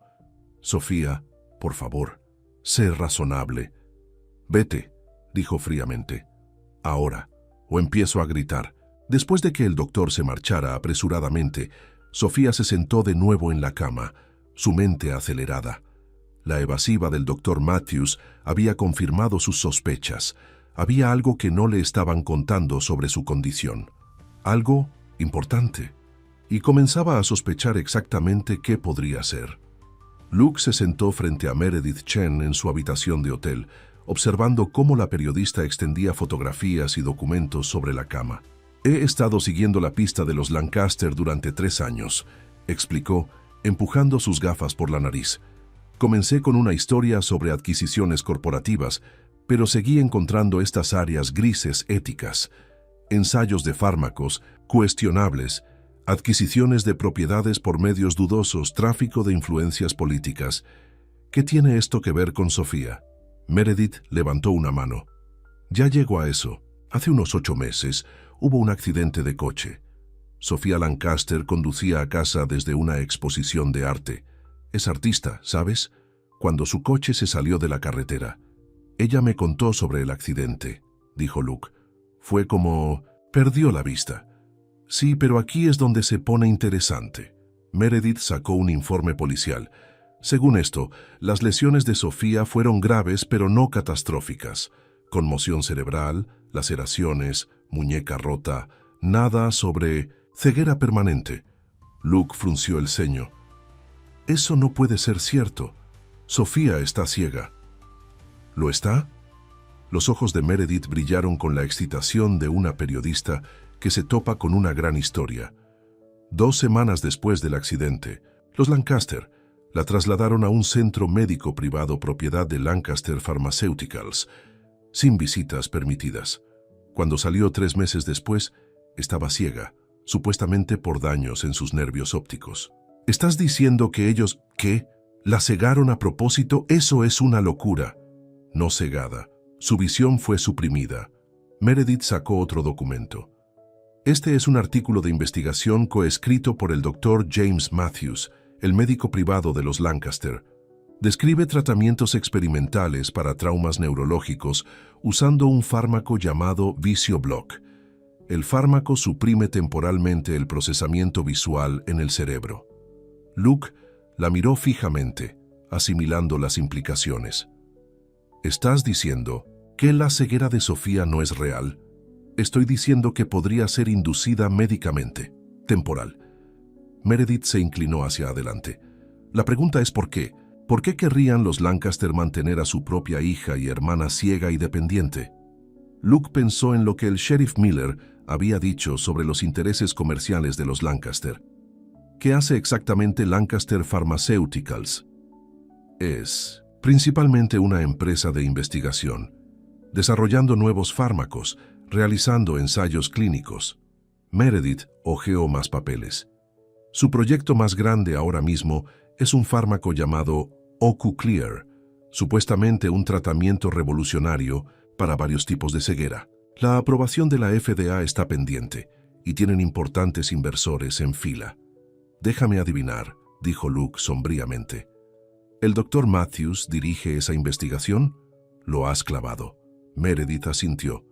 Sofía, por favor, sé razonable. Vete, dijo fríamente. Ahora, o empiezo a gritar. Después de que el doctor se marchara apresuradamente, Sofía se sentó de nuevo en la cama, su mente acelerada. La evasiva del doctor Matthews había confirmado sus sospechas. Había algo que no le estaban contando sobre su condición. Algo importante. Y comenzaba a sospechar exactamente qué podría ser. Luke se sentó frente a Meredith Chen en su habitación de hotel, observando cómo la periodista extendía fotografías y documentos sobre la cama. He estado siguiendo la pista de los Lancaster durante 3 años, explicó, empujando sus gafas por la nariz. Comencé con una historia sobre adquisiciones corporativas, pero seguí encontrando estas áreas grises éticas, ensayos de fármacos cuestionables, adquisiciones de propiedades por medios dudosos, tráfico de influencias políticas. ¿Qué tiene esto que ver con Sofía? Meredith levantó una mano. Ya llego a eso. Hace unos 8 meses hubo un accidente de coche. Sofía Lancaster conducía a casa desde una exposición de arte. Es artista, ¿sabes? Cuando su coche se salió de la carretera. Ella me contó sobre el accidente, dijo Luke. Fue como... perdió la vista. Sí, pero aquí es donde se pone interesante. Meredith sacó un informe policial. Según esto, las lesiones de Sofía fueron graves pero no catastróficas. Conmoción cerebral, laceraciones, muñeca rota, nada sobre ceguera permanente. Luke frunció el ceño. Eso no puede ser cierto. Sofía está ciega. ¿Lo está? Los ojos de Meredith brillaron con la excitación de una periodista que se topa con una gran historia. 2 semanas después del accidente, los Lancaster, La trasladaron a un centro médico privado propiedad de Lancaster Pharmaceuticals, sin visitas permitidas. Cuando salió 3 meses después, estaba ciega, supuestamente por daños en sus nervios ópticos. ¿Estás diciendo que ellos, qué? ¿La cegaron a propósito? Eso es una locura. No cegada. Su visión fue suprimida. Meredith sacó otro documento. Este es un artículo de investigación coescrito por el Dr. James Matthews, el médico privado de los Lancaster. Describe tratamientos experimentales para traumas neurológicos usando un fármaco llamado VisioBlock. El fármaco suprime temporalmente el procesamiento visual en el cerebro. Luke la miró fijamente, asimilando las implicaciones. ¿Estás diciendo que la ceguera de Sofía no es real? Estoy diciendo que podría ser inducida médicamente, temporal. Meredith se inclinó hacia adelante. La pregunta es ¿por qué? ¿Por qué querrían los Lancaster mantener a su propia hija y hermana ciega y dependiente? Luke pensó en lo que el sheriff Miller había dicho sobre los intereses comerciales de los Lancaster. ¿Qué hace exactamente Lancaster Pharmaceuticals? Es principalmente una empresa de investigación, desarrollando nuevos fármacos, realizando ensayos clínicos. Meredith hojeó más papeles. Su proyecto más grande ahora mismo es un fármaco llamado OcuClear, supuestamente un tratamiento revolucionario para varios tipos de ceguera. La aprobación de la FDA está pendiente y tienen importantes inversores en fila. Déjame adivinar, dijo Luke sombríamente. ¿El Dr. Matthews dirige esa investigación? Lo has clavado. Meredith asintió.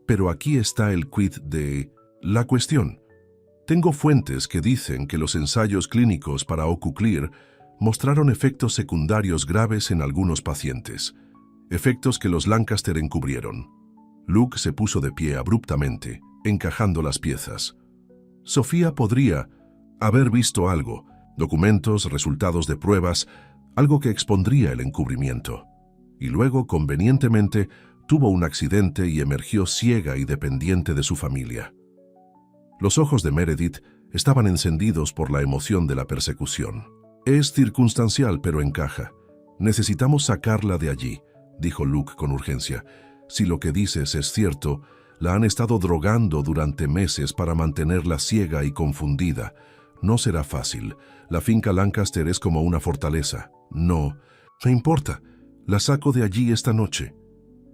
Pero aquí está el quid de la cuestión. Tengo fuentes que dicen que los ensayos clínicos para OcuClear mostraron efectos secundarios graves en algunos pacientes, efectos que los Lancaster encubrieron. Luke se puso de pie abruptamente, encajando las piezas. Sofía podría haber visto algo, documentos, resultados de pruebas, algo que expondría el encubrimiento. Y luego, convenientemente, tuvo un accidente y emergió ciega y dependiente de su familia. Los ojos de Meredith estaban encendidos por la emoción de la persecución. Es circunstancial, pero encaja. Necesitamos sacarla de allí, dijo Luke con urgencia. Si lo que dices es cierto, la han estado drogando durante meses para mantenerla ciega y confundida. No será fácil. La finca Lancaster es como una fortaleza. No, me importa. La saco de allí esta noche.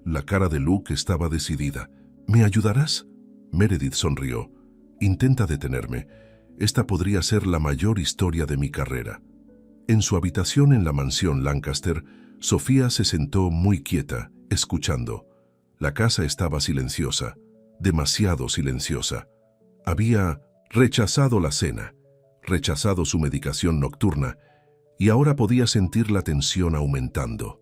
La cara de Luke estaba decidida. ¿Me ayudarás? Meredith sonrió. Intenta detenerme. Esta podría ser la mayor historia de mi carrera. En su habitación en la mansión Lancaster, Sofía se sentó muy quieta, escuchando. La casa estaba silenciosa, demasiado silenciosa. Había rechazado la cena, rechazado su medicación nocturna, y ahora podía sentir la tensión aumentando.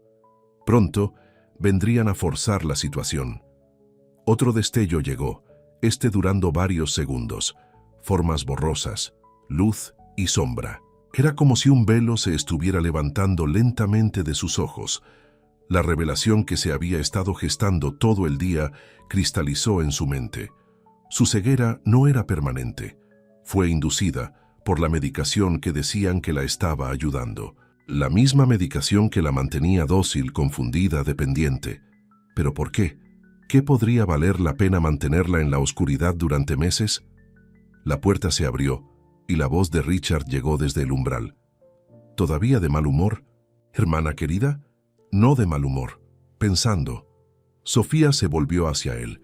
Pronto vendrían a forzar la situación. Otro destello llegó, este durando varios segundos, formas borrosas, luz y sombra. Era como si un velo se estuviera levantando lentamente de sus ojos. La revelación que se había estado gestando todo el día cristalizó en su mente. Su ceguera no era permanente. Fue inducida por la medicación que decían que la estaba ayudando. La misma medicación que la mantenía dócil, confundida, dependiente. ¿Pero por qué? ¿Qué podría valer la pena mantenerla en la oscuridad durante meses? La puerta se abrió y la voz de Richard llegó desde el umbral. ¿Todavía de mal humor? ¿Hermana querida? No de mal humor, pensando. Sofía se volvió hacia él.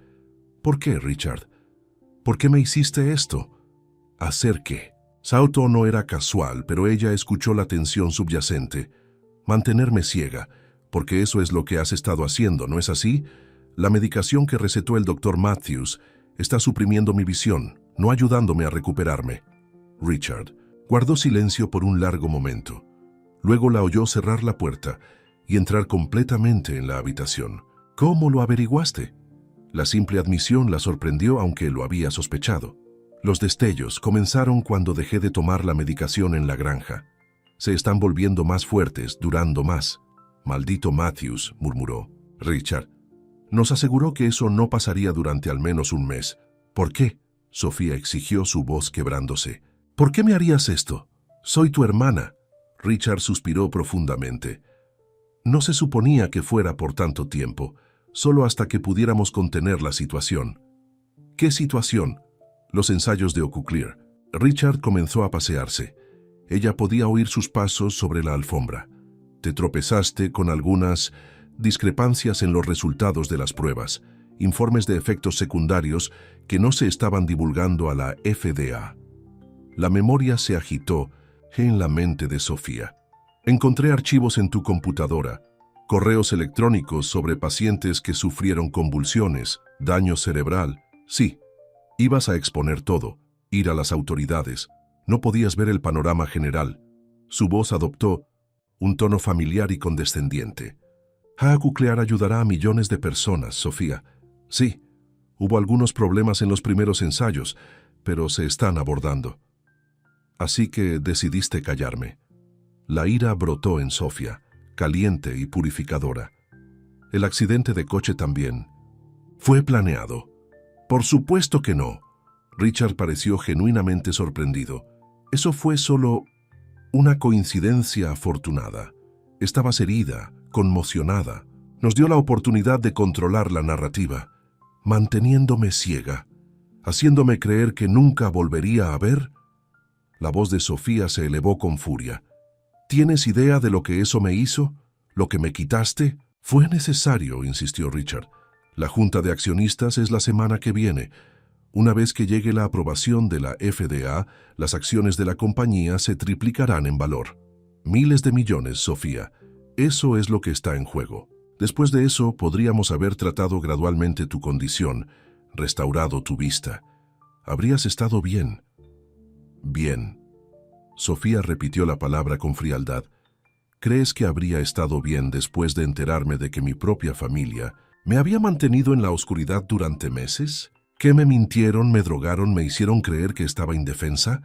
¿Por qué, Richard? ¿Por qué me hiciste esto? ¿Hacer qué? Su tono era casual, pero ella escuchó la tensión subyacente. Mantenerme ciega, porque eso es lo que has estado haciendo, ¿no es así? La medicación que recetó el Dr. Matthews está suprimiendo mi visión, no ayudándome a recuperarme. Richard guardó silencio por un largo momento. Luego la oyó cerrar la puerta y entrar completamente en la habitación. ¿Cómo lo averiguaste? La simple admisión la sorprendió, aunque lo había sospechado. Los destellos comenzaron cuando dejé de tomar la medicación en la granja. Se están volviendo más fuertes, durando más. Maldito Matthews, murmuró. Richard nos aseguró que eso no pasaría durante al menos un mes. ¿Por qué? Sofía exigió, su voz quebrándose. ¿Por qué me harías esto? Soy tu hermana. Richard suspiró profundamente. No se suponía que fuera por tanto tiempo, solo hasta que pudiéramos contener la situación. ¿Qué situación? Los ensayos de Ocuclear. Richard comenzó a pasearse. Ella podía oír sus pasos sobre la alfombra. Te tropezaste con algunas discrepancias en los resultados de las pruebas, informes de efectos secundarios que no se estaban divulgando a la FDA. La memoria se agitó en la mente de Sofía. Encontré archivos en tu computadora, correos electrónicos sobre pacientes que sufrieron convulsiones, daño cerebral. Sí, ibas a exponer todo, ir a las autoridades. No podías ver el panorama general. Su voz adoptó un tono familiar y condescendiente. Ocuclear ayudará a millones de personas, Sofía. Sí, hubo algunos problemas en los primeros ensayos, pero se están abordando. Así que decidiste callarme. La ira brotó en Sofía, caliente y purificadora. El accidente de coche también. ¿Fue planeado? Por supuesto que no. Richard pareció genuinamente sorprendido. Eso fue solo una coincidencia afortunada. Estabas herida, conmocionada. Nos dio la oportunidad de controlar la narrativa, manteniéndome ciega, haciéndome creer que nunca volvería a ver. La voz de Sofía se elevó con furia. ¿Tienes idea de lo que eso me hizo? ¿Lo que me quitaste? Fue necesario, insistió Richard. La junta de accionistas es la semana que viene. Una vez que llegue la aprobación de la FDA, las acciones de la compañía se triplicarán en valor. Miles de millones, Sofía. Eso es lo que está en juego. Después de eso, podríamos haber tratado gradualmente tu condición, restaurado tu vista. Habrías estado bien. Bien. Sofía repitió la palabra con frialdad. ¿Crees que habría estado bien después de enterarme de que mi propia familia me había mantenido en la oscuridad durante meses? ¿Que me mintieron, me drogaron, me hicieron creer que estaba indefensa?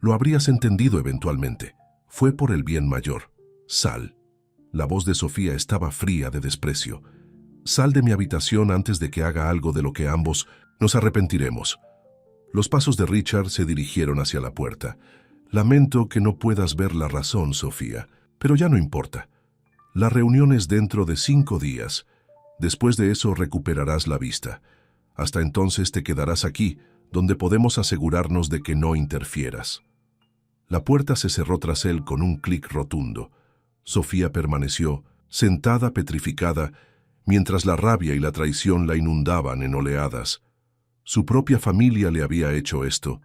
Lo habrías entendido eventualmente. Fue por el bien mayor. Sal. La voz de Sofía estaba fría de desprecio. Sal de mi habitación antes de que haga algo de lo que ambos nos arrepentiremos. Los pasos de Richard se dirigieron hacia la puerta. Lamento que no puedas ver la razón, Sofía, pero ya no importa. La reunión es dentro de 5 días. Después de eso recuperarás la vista. Hasta entonces te quedarás aquí, donde podemos asegurarnos de que no interfieras. La puerta se cerró tras él con un clic rotundo. Sofía permaneció, sentada petrificada, mientras la rabia y la traición la inundaban en oleadas. Su propia familia le había hecho esto.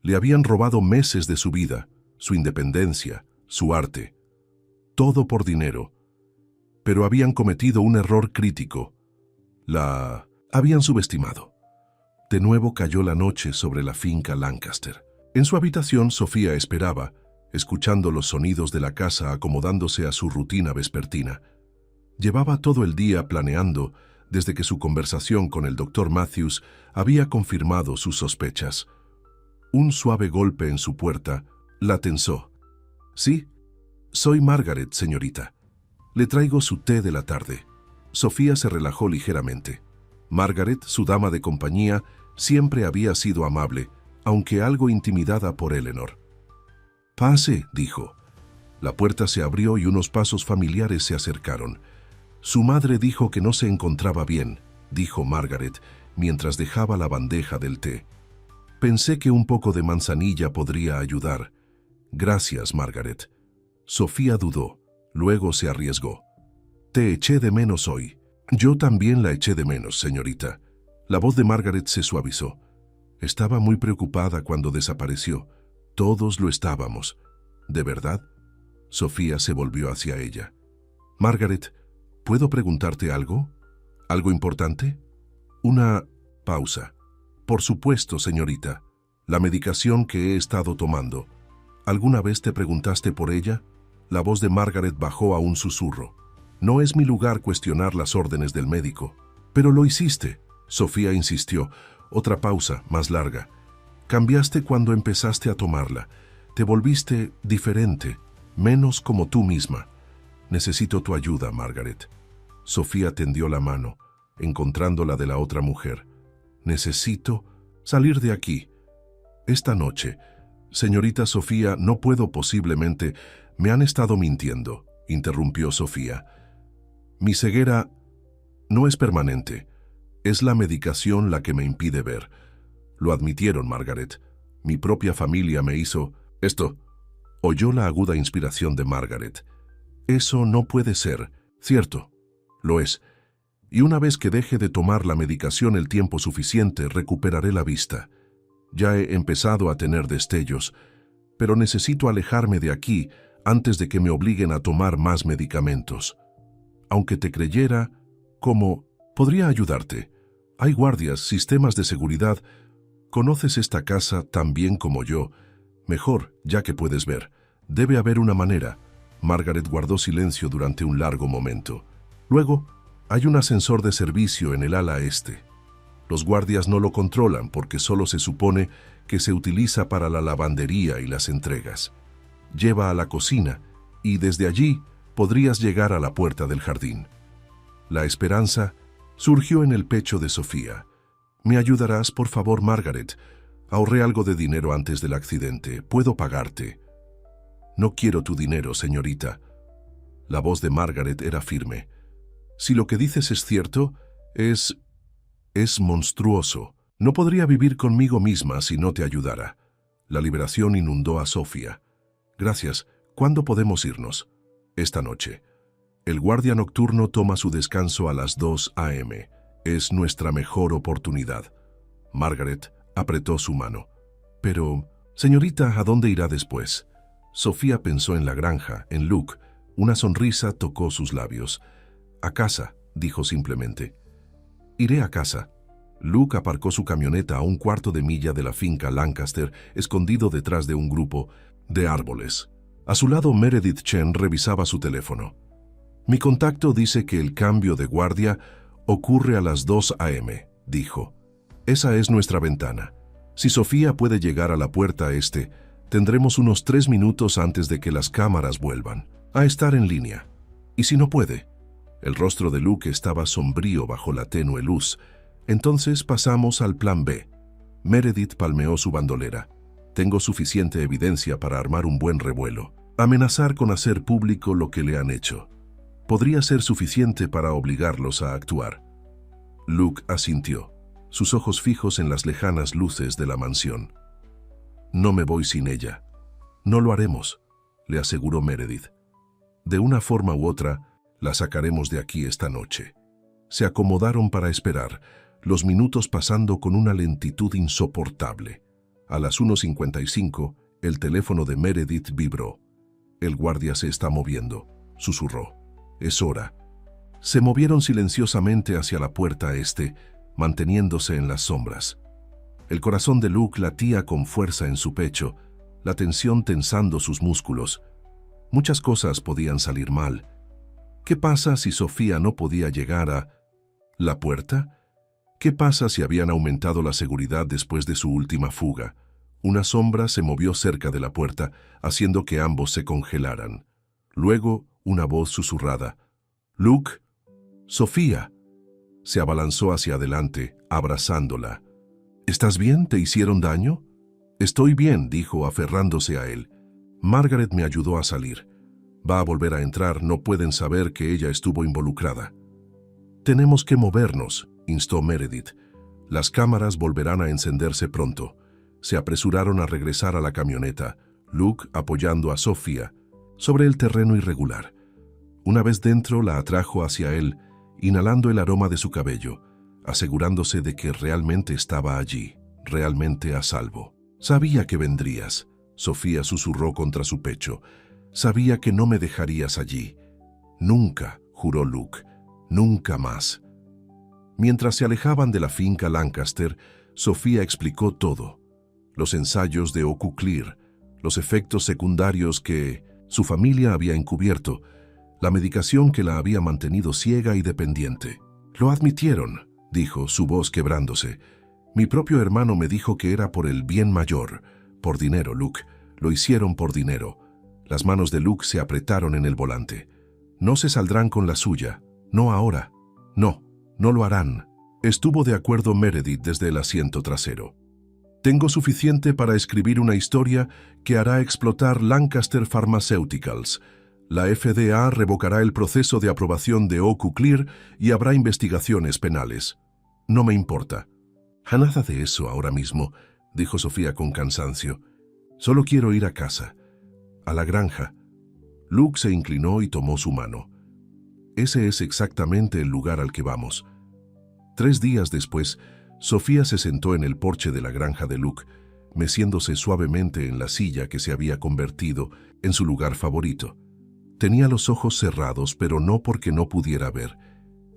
Le habían robado meses de su vida, su independencia, su arte. Todo por dinero. Pero habían cometido un error crítico. La habían subestimado. De nuevo cayó la noche sobre la finca Lancaster. En su habitación, Sofía esperaba, escuchando los sonidos de la casa acomodándose a su rutina vespertina. Llevaba todo el día planeando, desde que su conversación con el Dr. Matthews había confirmado sus sospechas. Un suave golpe en su puerta la tensó. «Sí, soy Margaret, señorita. Le traigo su té de la tarde». Sofía se relajó ligeramente. Margaret, su dama de compañía, siempre había sido amable, aunque algo intimidada por Eleanor. «Pase», dijo. La puerta se abrió y unos pasos familiares se acercaron. «Su madre dijo que no se encontraba bien», dijo Margaret, mientras dejaba la bandeja del té. «Pensé que un poco de manzanilla podría ayudar». «Gracias, Margaret». Sofía dudó, luego se arriesgó. «Te eché de menos hoy». «Yo también la eché de menos, señorita». La voz de Margaret se suavizó. Estaba muy preocupada cuando desapareció. Todos lo estábamos. ¿De verdad? Sofía se volvió hacia ella. «Margaret, ¿puedo preguntarte algo? ¿Algo importante?» Una pausa. «Por supuesto, señorita. La medicación que he estado tomando. ¿Alguna vez te preguntaste por ella?» La voz de Margaret bajó a un susurro. «No es mi lugar cuestionar las órdenes del médico». «Pero lo hiciste», Sofía insistió. Otra pausa, más larga. «Cambiaste cuando empezaste a tomarla. Te volviste diferente, menos como tú misma. Necesito tu ayuda, Margaret». Sofía tendió la mano, encontrando la de la otra mujer. «Necesito salir de aquí. Esta noche. Señorita Sofía, no puedo posiblemente... Me han estado mintiendo, interrumpió Sofía. Mi ceguera no es permanente. Es la medicación la que me impide ver. Lo admitieron, Margaret. Mi propia familia me hizo... Esto. Oyó la aguda inspiración de Margaret. Eso no puede ser. Cierto. Lo es. Y una vez que deje de tomar la medicación el tiempo suficiente, recuperaré la vista. Ya he empezado a tener destellos, pero necesito alejarme de aquí antes de que me obliguen a tomar más medicamentos. Aunque te creyera, ¿cómo podría ayudarte? Hay guardias, sistemas de seguridad. Conoces esta casa tan bien como yo. Mejor, ya que puedes ver. Debe haber una manera. Margaret guardó silencio durante un largo momento. Luego, hay un ascensor de servicio en el ala este. Los guardias no lo controlan porque solo se supone que se utiliza para la lavandería y las entregas. Lleva a la cocina y desde allí podrías llegar a la puerta del jardín. La esperanza surgió en el pecho de Sofía. ¿Me ayudarás, por favor, Margaret? Ahorré algo de dinero antes del accidente. Puedo pagarte. No quiero tu dinero, señorita. La voz de Margaret era firme. Si lo que dices es cierto, es monstruoso. No podría vivir conmigo misma si no te ayudara. La liberación inundó a Sofía. Gracias. ¿Cuándo podemos irnos? Esta noche. El guardia nocturno toma su descanso a las 2 a.m. Es nuestra mejor oportunidad. Margaret apretó su mano. Pero, señorita, ¿a dónde irá después? Sofía pensó en la granja, en Luke. Una sonrisa tocó sus labios. A casa, dijo simplemente. Iré a casa. Luke aparcó su camioneta a un cuarto de milla de la finca Lancaster, escondido detrás de un grupo de árboles. A su lado, Meredith Chen revisaba su teléfono. Mi contacto dice que el cambio de guardia ocurre a las 2 a.m., dijo. Esa es nuestra ventana. Si Sofía puede llegar a la puerta este, tendremos unos 3 minutos antes de que las cámaras vuelvan a estar en línea. ¿Y si no puede? El rostro de Luke estaba sombrío bajo la tenue luz. Entonces pasamos al plan B. Meredith palmeó su bandolera. Tengo suficiente evidencia para armar un buen revuelo. Amenazar con hacer público lo que le han hecho. Podría ser suficiente para obligarlos a actuar. Luke asintió, sus ojos fijos en las lejanas luces de la mansión. No me voy sin ella. No lo haremos, le aseguró Meredith. De una forma u otra, la sacaremos de aquí esta noche. Se acomodaron para esperar, los minutos pasando con una lentitud insoportable. A las 1:55, el teléfono de Meredith vibró. El guardia se está moviendo, susurró. Es hora. Se movieron silenciosamente hacia la puerta este, manteniéndose en las sombras. El corazón de Luke latía con fuerza en su pecho, la tensión tensando sus músculos. Muchas cosas podían salir mal. ¿Qué pasa si Sofía no podía llegar a la puerta? ¿Qué pasa si habían aumentado la seguridad después de su última fuga? Una sombra se movió cerca de la puerta, haciendo que ambos se congelaran. Luego, una voz susurrada. «Luke, Sofía». Se abalanzó hacia adelante, abrazándola. «¿Estás bien? ¿Te hicieron daño?» «Estoy bien», dijo, aferrándose a él. «Margaret me ayudó a salir. Va a volver a entrar, no pueden saber que ella estuvo involucrada». «Tenemos que movernos», instó Meredith. «Las cámaras volverán a encenderse pronto». Se apresuraron a regresar a la camioneta, Luke apoyando a Sofía sobre el terreno irregular. Una vez dentro, la atrajo hacia él, inhalando el aroma de su cabello, asegurándose de que realmente estaba allí, realmente a salvo. «Sabía que vendrías», Sofía susurró contra su pecho. «Sabía que no me dejarías allí». «Nunca», juró Luke, «nunca más». Mientras se alejaban de la finca Lancaster, Sofía explicó todo. Los ensayos de Oku-Clear, los efectos secundarios que su familia había encubierto, la medicación que la había mantenido ciega y dependiente. «Lo admitieron», dijo, su voz quebrándose. «Mi propio hermano me dijo que era por el bien mayor. Por dinero, Luke. Lo hicieron por dinero». Las manos de Luke se apretaron en el volante. «No se saldrán con la suya. No ahora. No, no lo harán». Estuvo de acuerdo Meredith desde el asiento trasero. Tengo suficiente para escribir una historia que hará explotar Lancaster Pharmaceuticals. La FDA revocará el proceso de aprobación de OcuClear y habrá investigaciones penales. No me importa. Nada de eso ahora mismo, dijo Sofía con cansancio. Solo quiero ir a casa, a la granja. Luke se inclinó y tomó su mano. Ese es exactamente el lugar al que vamos. 3 días después, Sofía se sentó en el porche de la granja de Luke, meciéndose suavemente en la silla que se había convertido en su lugar favorito. Tenía los ojos cerrados, pero no porque no pudiera ver.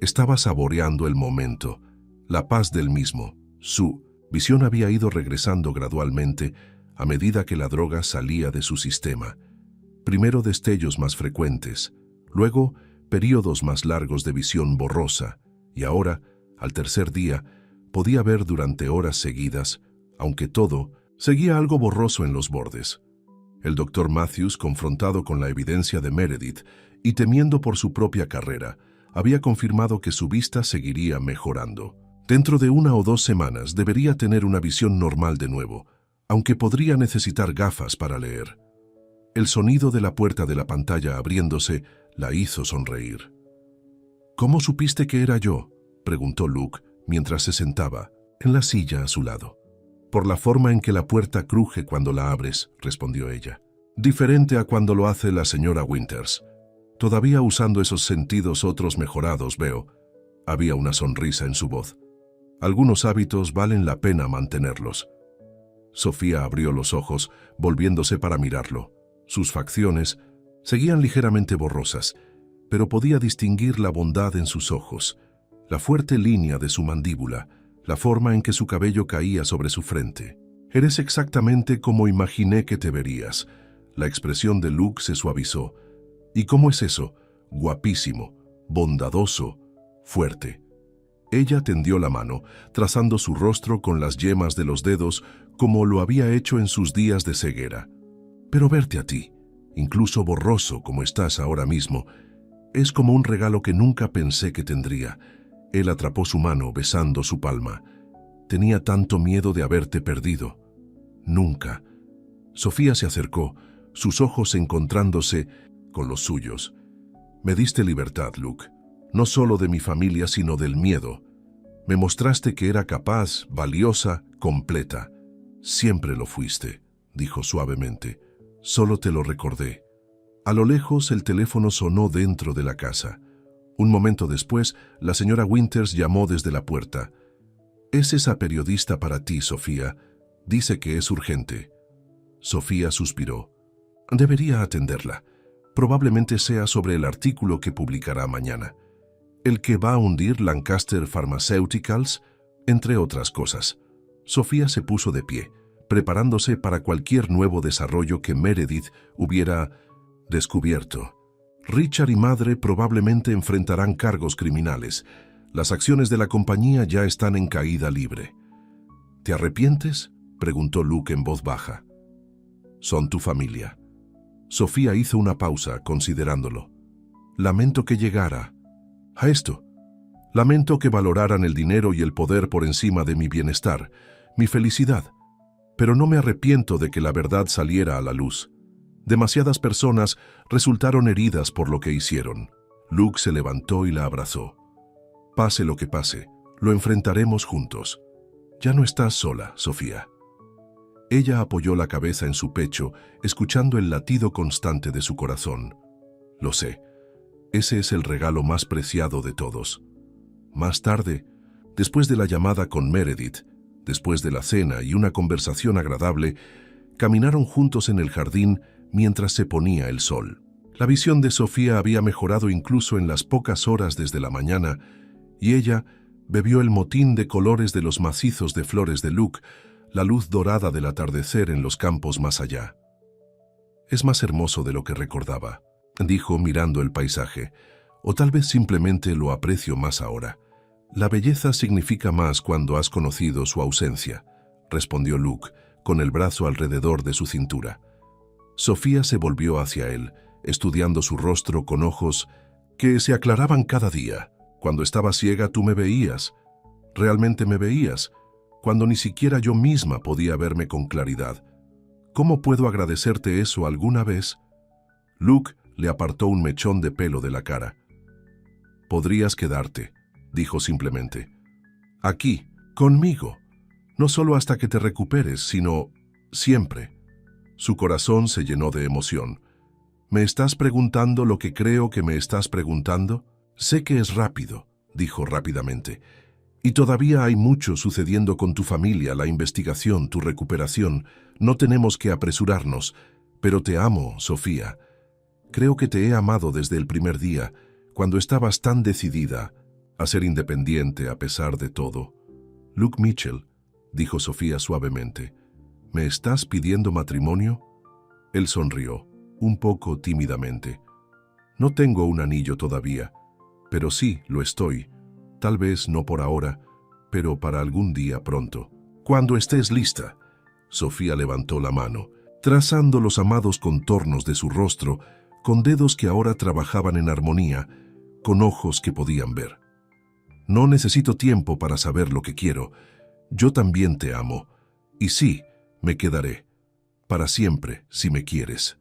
Estaba saboreando el momento, la paz del mismo. Su visión había ido regresando gradualmente a medida que la droga salía de su sistema. Primero destellos más frecuentes, luego períodos más largos de visión borrosa, y ahora, al tercer día, podía ver durante horas seguidas, aunque todo seguía algo borroso en los bordes. El doctor Matthews, confrontado con la evidencia de Meredith y temiendo por su propia carrera, había confirmado que su vista seguiría mejorando. Dentro de 1 o 2 semanas debería tener una visión normal de nuevo, aunque podría necesitar gafas para leer. El sonido de la puerta de la pantalla abriéndose la hizo sonreír. ¿Cómo supiste que era yo?, preguntó Luke mientras se sentaba en la silla a su lado. Por la forma en que la puerta cruje cuando la abres, respondió ella. Diferente a cuando lo hace la señora Winters. Todavía usando esos sentidos otros mejorados, veo. Había una sonrisa en su voz. Algunos hábitos valen la pena mantenerlos. Sofía abrió los ojos, volviéndose para mirarlo. Sus facciones seguían ligeramente borrosas, pero podía distinguir la bondad en sus ojos, la fuerte línea de su mandíbula, la forma en que su cabello caía sobre su frente. Eres exactamente como imaginé que te verías. La expresión de Luke se suavizó. ¿Y cómo es eso? Guapísimo, bondadoso, fuerte. Ella tendió la mano, trazando su rostro con las yemas de los dedos como lo había hecho en sus días de ceguera. Pero verte a ti, incluso borroso como estás ahora mismo, es como un regalo que nunca pensé que tendría. Él atrapó su mano besando su palma. Tenía tanto miedo de haberte perdido. Nunca. Sofía se acercó, sus ojos encontrándose con los suyos. Me diste libertad, Luke. No solo de mi familia, sino del miedo. Me mostraste que era capaz, valiosa, completa. Siempre lo fuiste, dijo suavemente. Solo te lo recordé. A lo lejos el teléfono sonó dentro de la casa. Un momento después, la señora Winters llamó desde la puerta. «Es esa periodista para ti, Sofía. Dice que es urgente». Sofía suspiró. «Debería atenderla. Probablemente sea sobre el artículo que publicará mañana. El que va a hundir Lancaster Pharmaceuticals, entre otras cosas». Sofía se puso de pie, preparándose para cualquier nuevo desarrollo que Meredith hubiera descubierto. Richard y madre probablemente enfrentarán cargos criminales. Las acciones de la compañía ya están en caída libre. ¿Te arrepientes?, preguntó Luke en voz baja. Son tu familia. Sofía hizo una pausa, considerándolo. Lamento que llegara a esto. Lamento que valoraran el dinero y el poder por encima de mi bienestar, mi felicidad. Pero no me arrepiento de que la verdad saliera a la luz. Demasiadas personas resultaron heridas por lo que hicieron. Luke se levantó y la abrazó. Pase lo que pase, lo enfrentaremos juntos. Ya no estás sola, Sofía. Ella apoyó la cabeza en su pecho, escuchando el latido constante de su corazón. Lo sé, ese es el regalo más preciado de todos. Más tarde, después de la llamada con Meredith, después de la cena y una conversación agradable, caminaron juntos en el jardín mientras se ponía el sol. La visión de Sofía había mejorado incluso en las pocas horas desde la mañana, y ella bebió el motín de colores de los macizos de flores de Luke, la luz dorada del atardecer en los campos más allá. Es más hermoso de lo que recordaba, dijo mirando el paisaje, o tal vez simplemente lo aprecio más ahora. La belleza significa más cuando has conocido su ausencia, respondió Luke, con el brazo alrededor de su cintura. Sofía se volvió hacia él, estudiando su rostro con ojos que se aclaraban cada día. Cuando estaba ciega tú me veías. Realmente me veías. cuando ni siquiera yo misma podía verme con claridad. ¿Cómo puedo agradecerte eso alguna vez? Luke le apartó un mechón de pelo de la cara. Podrías quedarte, dijo simplemente. Aquí, conmigo. No solo hasta que te recuperes, sino siempre. Su corazón se llenó de emoción. ¿Me estás preguntando lo que creo que me estás preguntando? Sé que es rápido, dijo rápidamente. Y todavía hay mucho sucediendo con tu familia, la investigación, tu recuperación. No tenemos que apresurarnos. Pero te amo, Sofía. Creo que te he amado desde el primer día, cuando estabas tan decidida a ser independiente a pesar de todo. Luke Mitchell, dijo Sofía suavemente, ¿me estás pidiendo matrimonio? Él sonrió, un poco tímidamente. No tengo un anillo todavía, pero sí lo estoy. Tal vez no por ahora, pero para algún día pronto. Cuando estés lista. Sofía levantó la mano, trazando los amados contornos de su rostro, con dedos que ahora trabajaban en armonía, con ojos que podían ver. No necesito tiempo para saber lo que quiero. Yo también te amo. Y sí, me quedaré. Para siempre, si me quieres.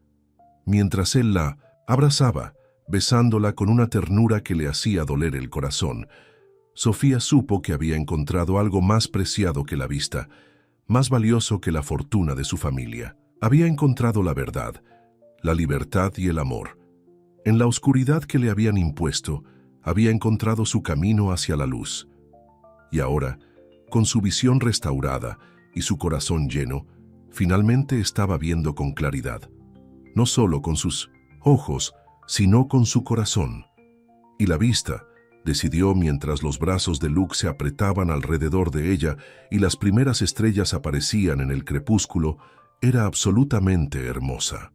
Mientras él la abrazaba, besándola con una ternura que le hacía doler el corazón, Sofía supo que había encontrado algo más preciado que la vista, más valioso que la fortuna de su familia. Había encontrado la verdad, la libertad y el amor. En la oscuridad que le habían impuesto, había encontrado su camino hacia la luz. Y ahora, con su visión restaurada y su corazón lleno, finalmente estaba viendo con claridad. No solo con sus ojos, sino con su corazón. Y la vista, decidió mientras los brazos de Luke se apretaban alrededor de ella y las primeras estrellas aparecían en el crepúsculo, era absolutamente hermosa.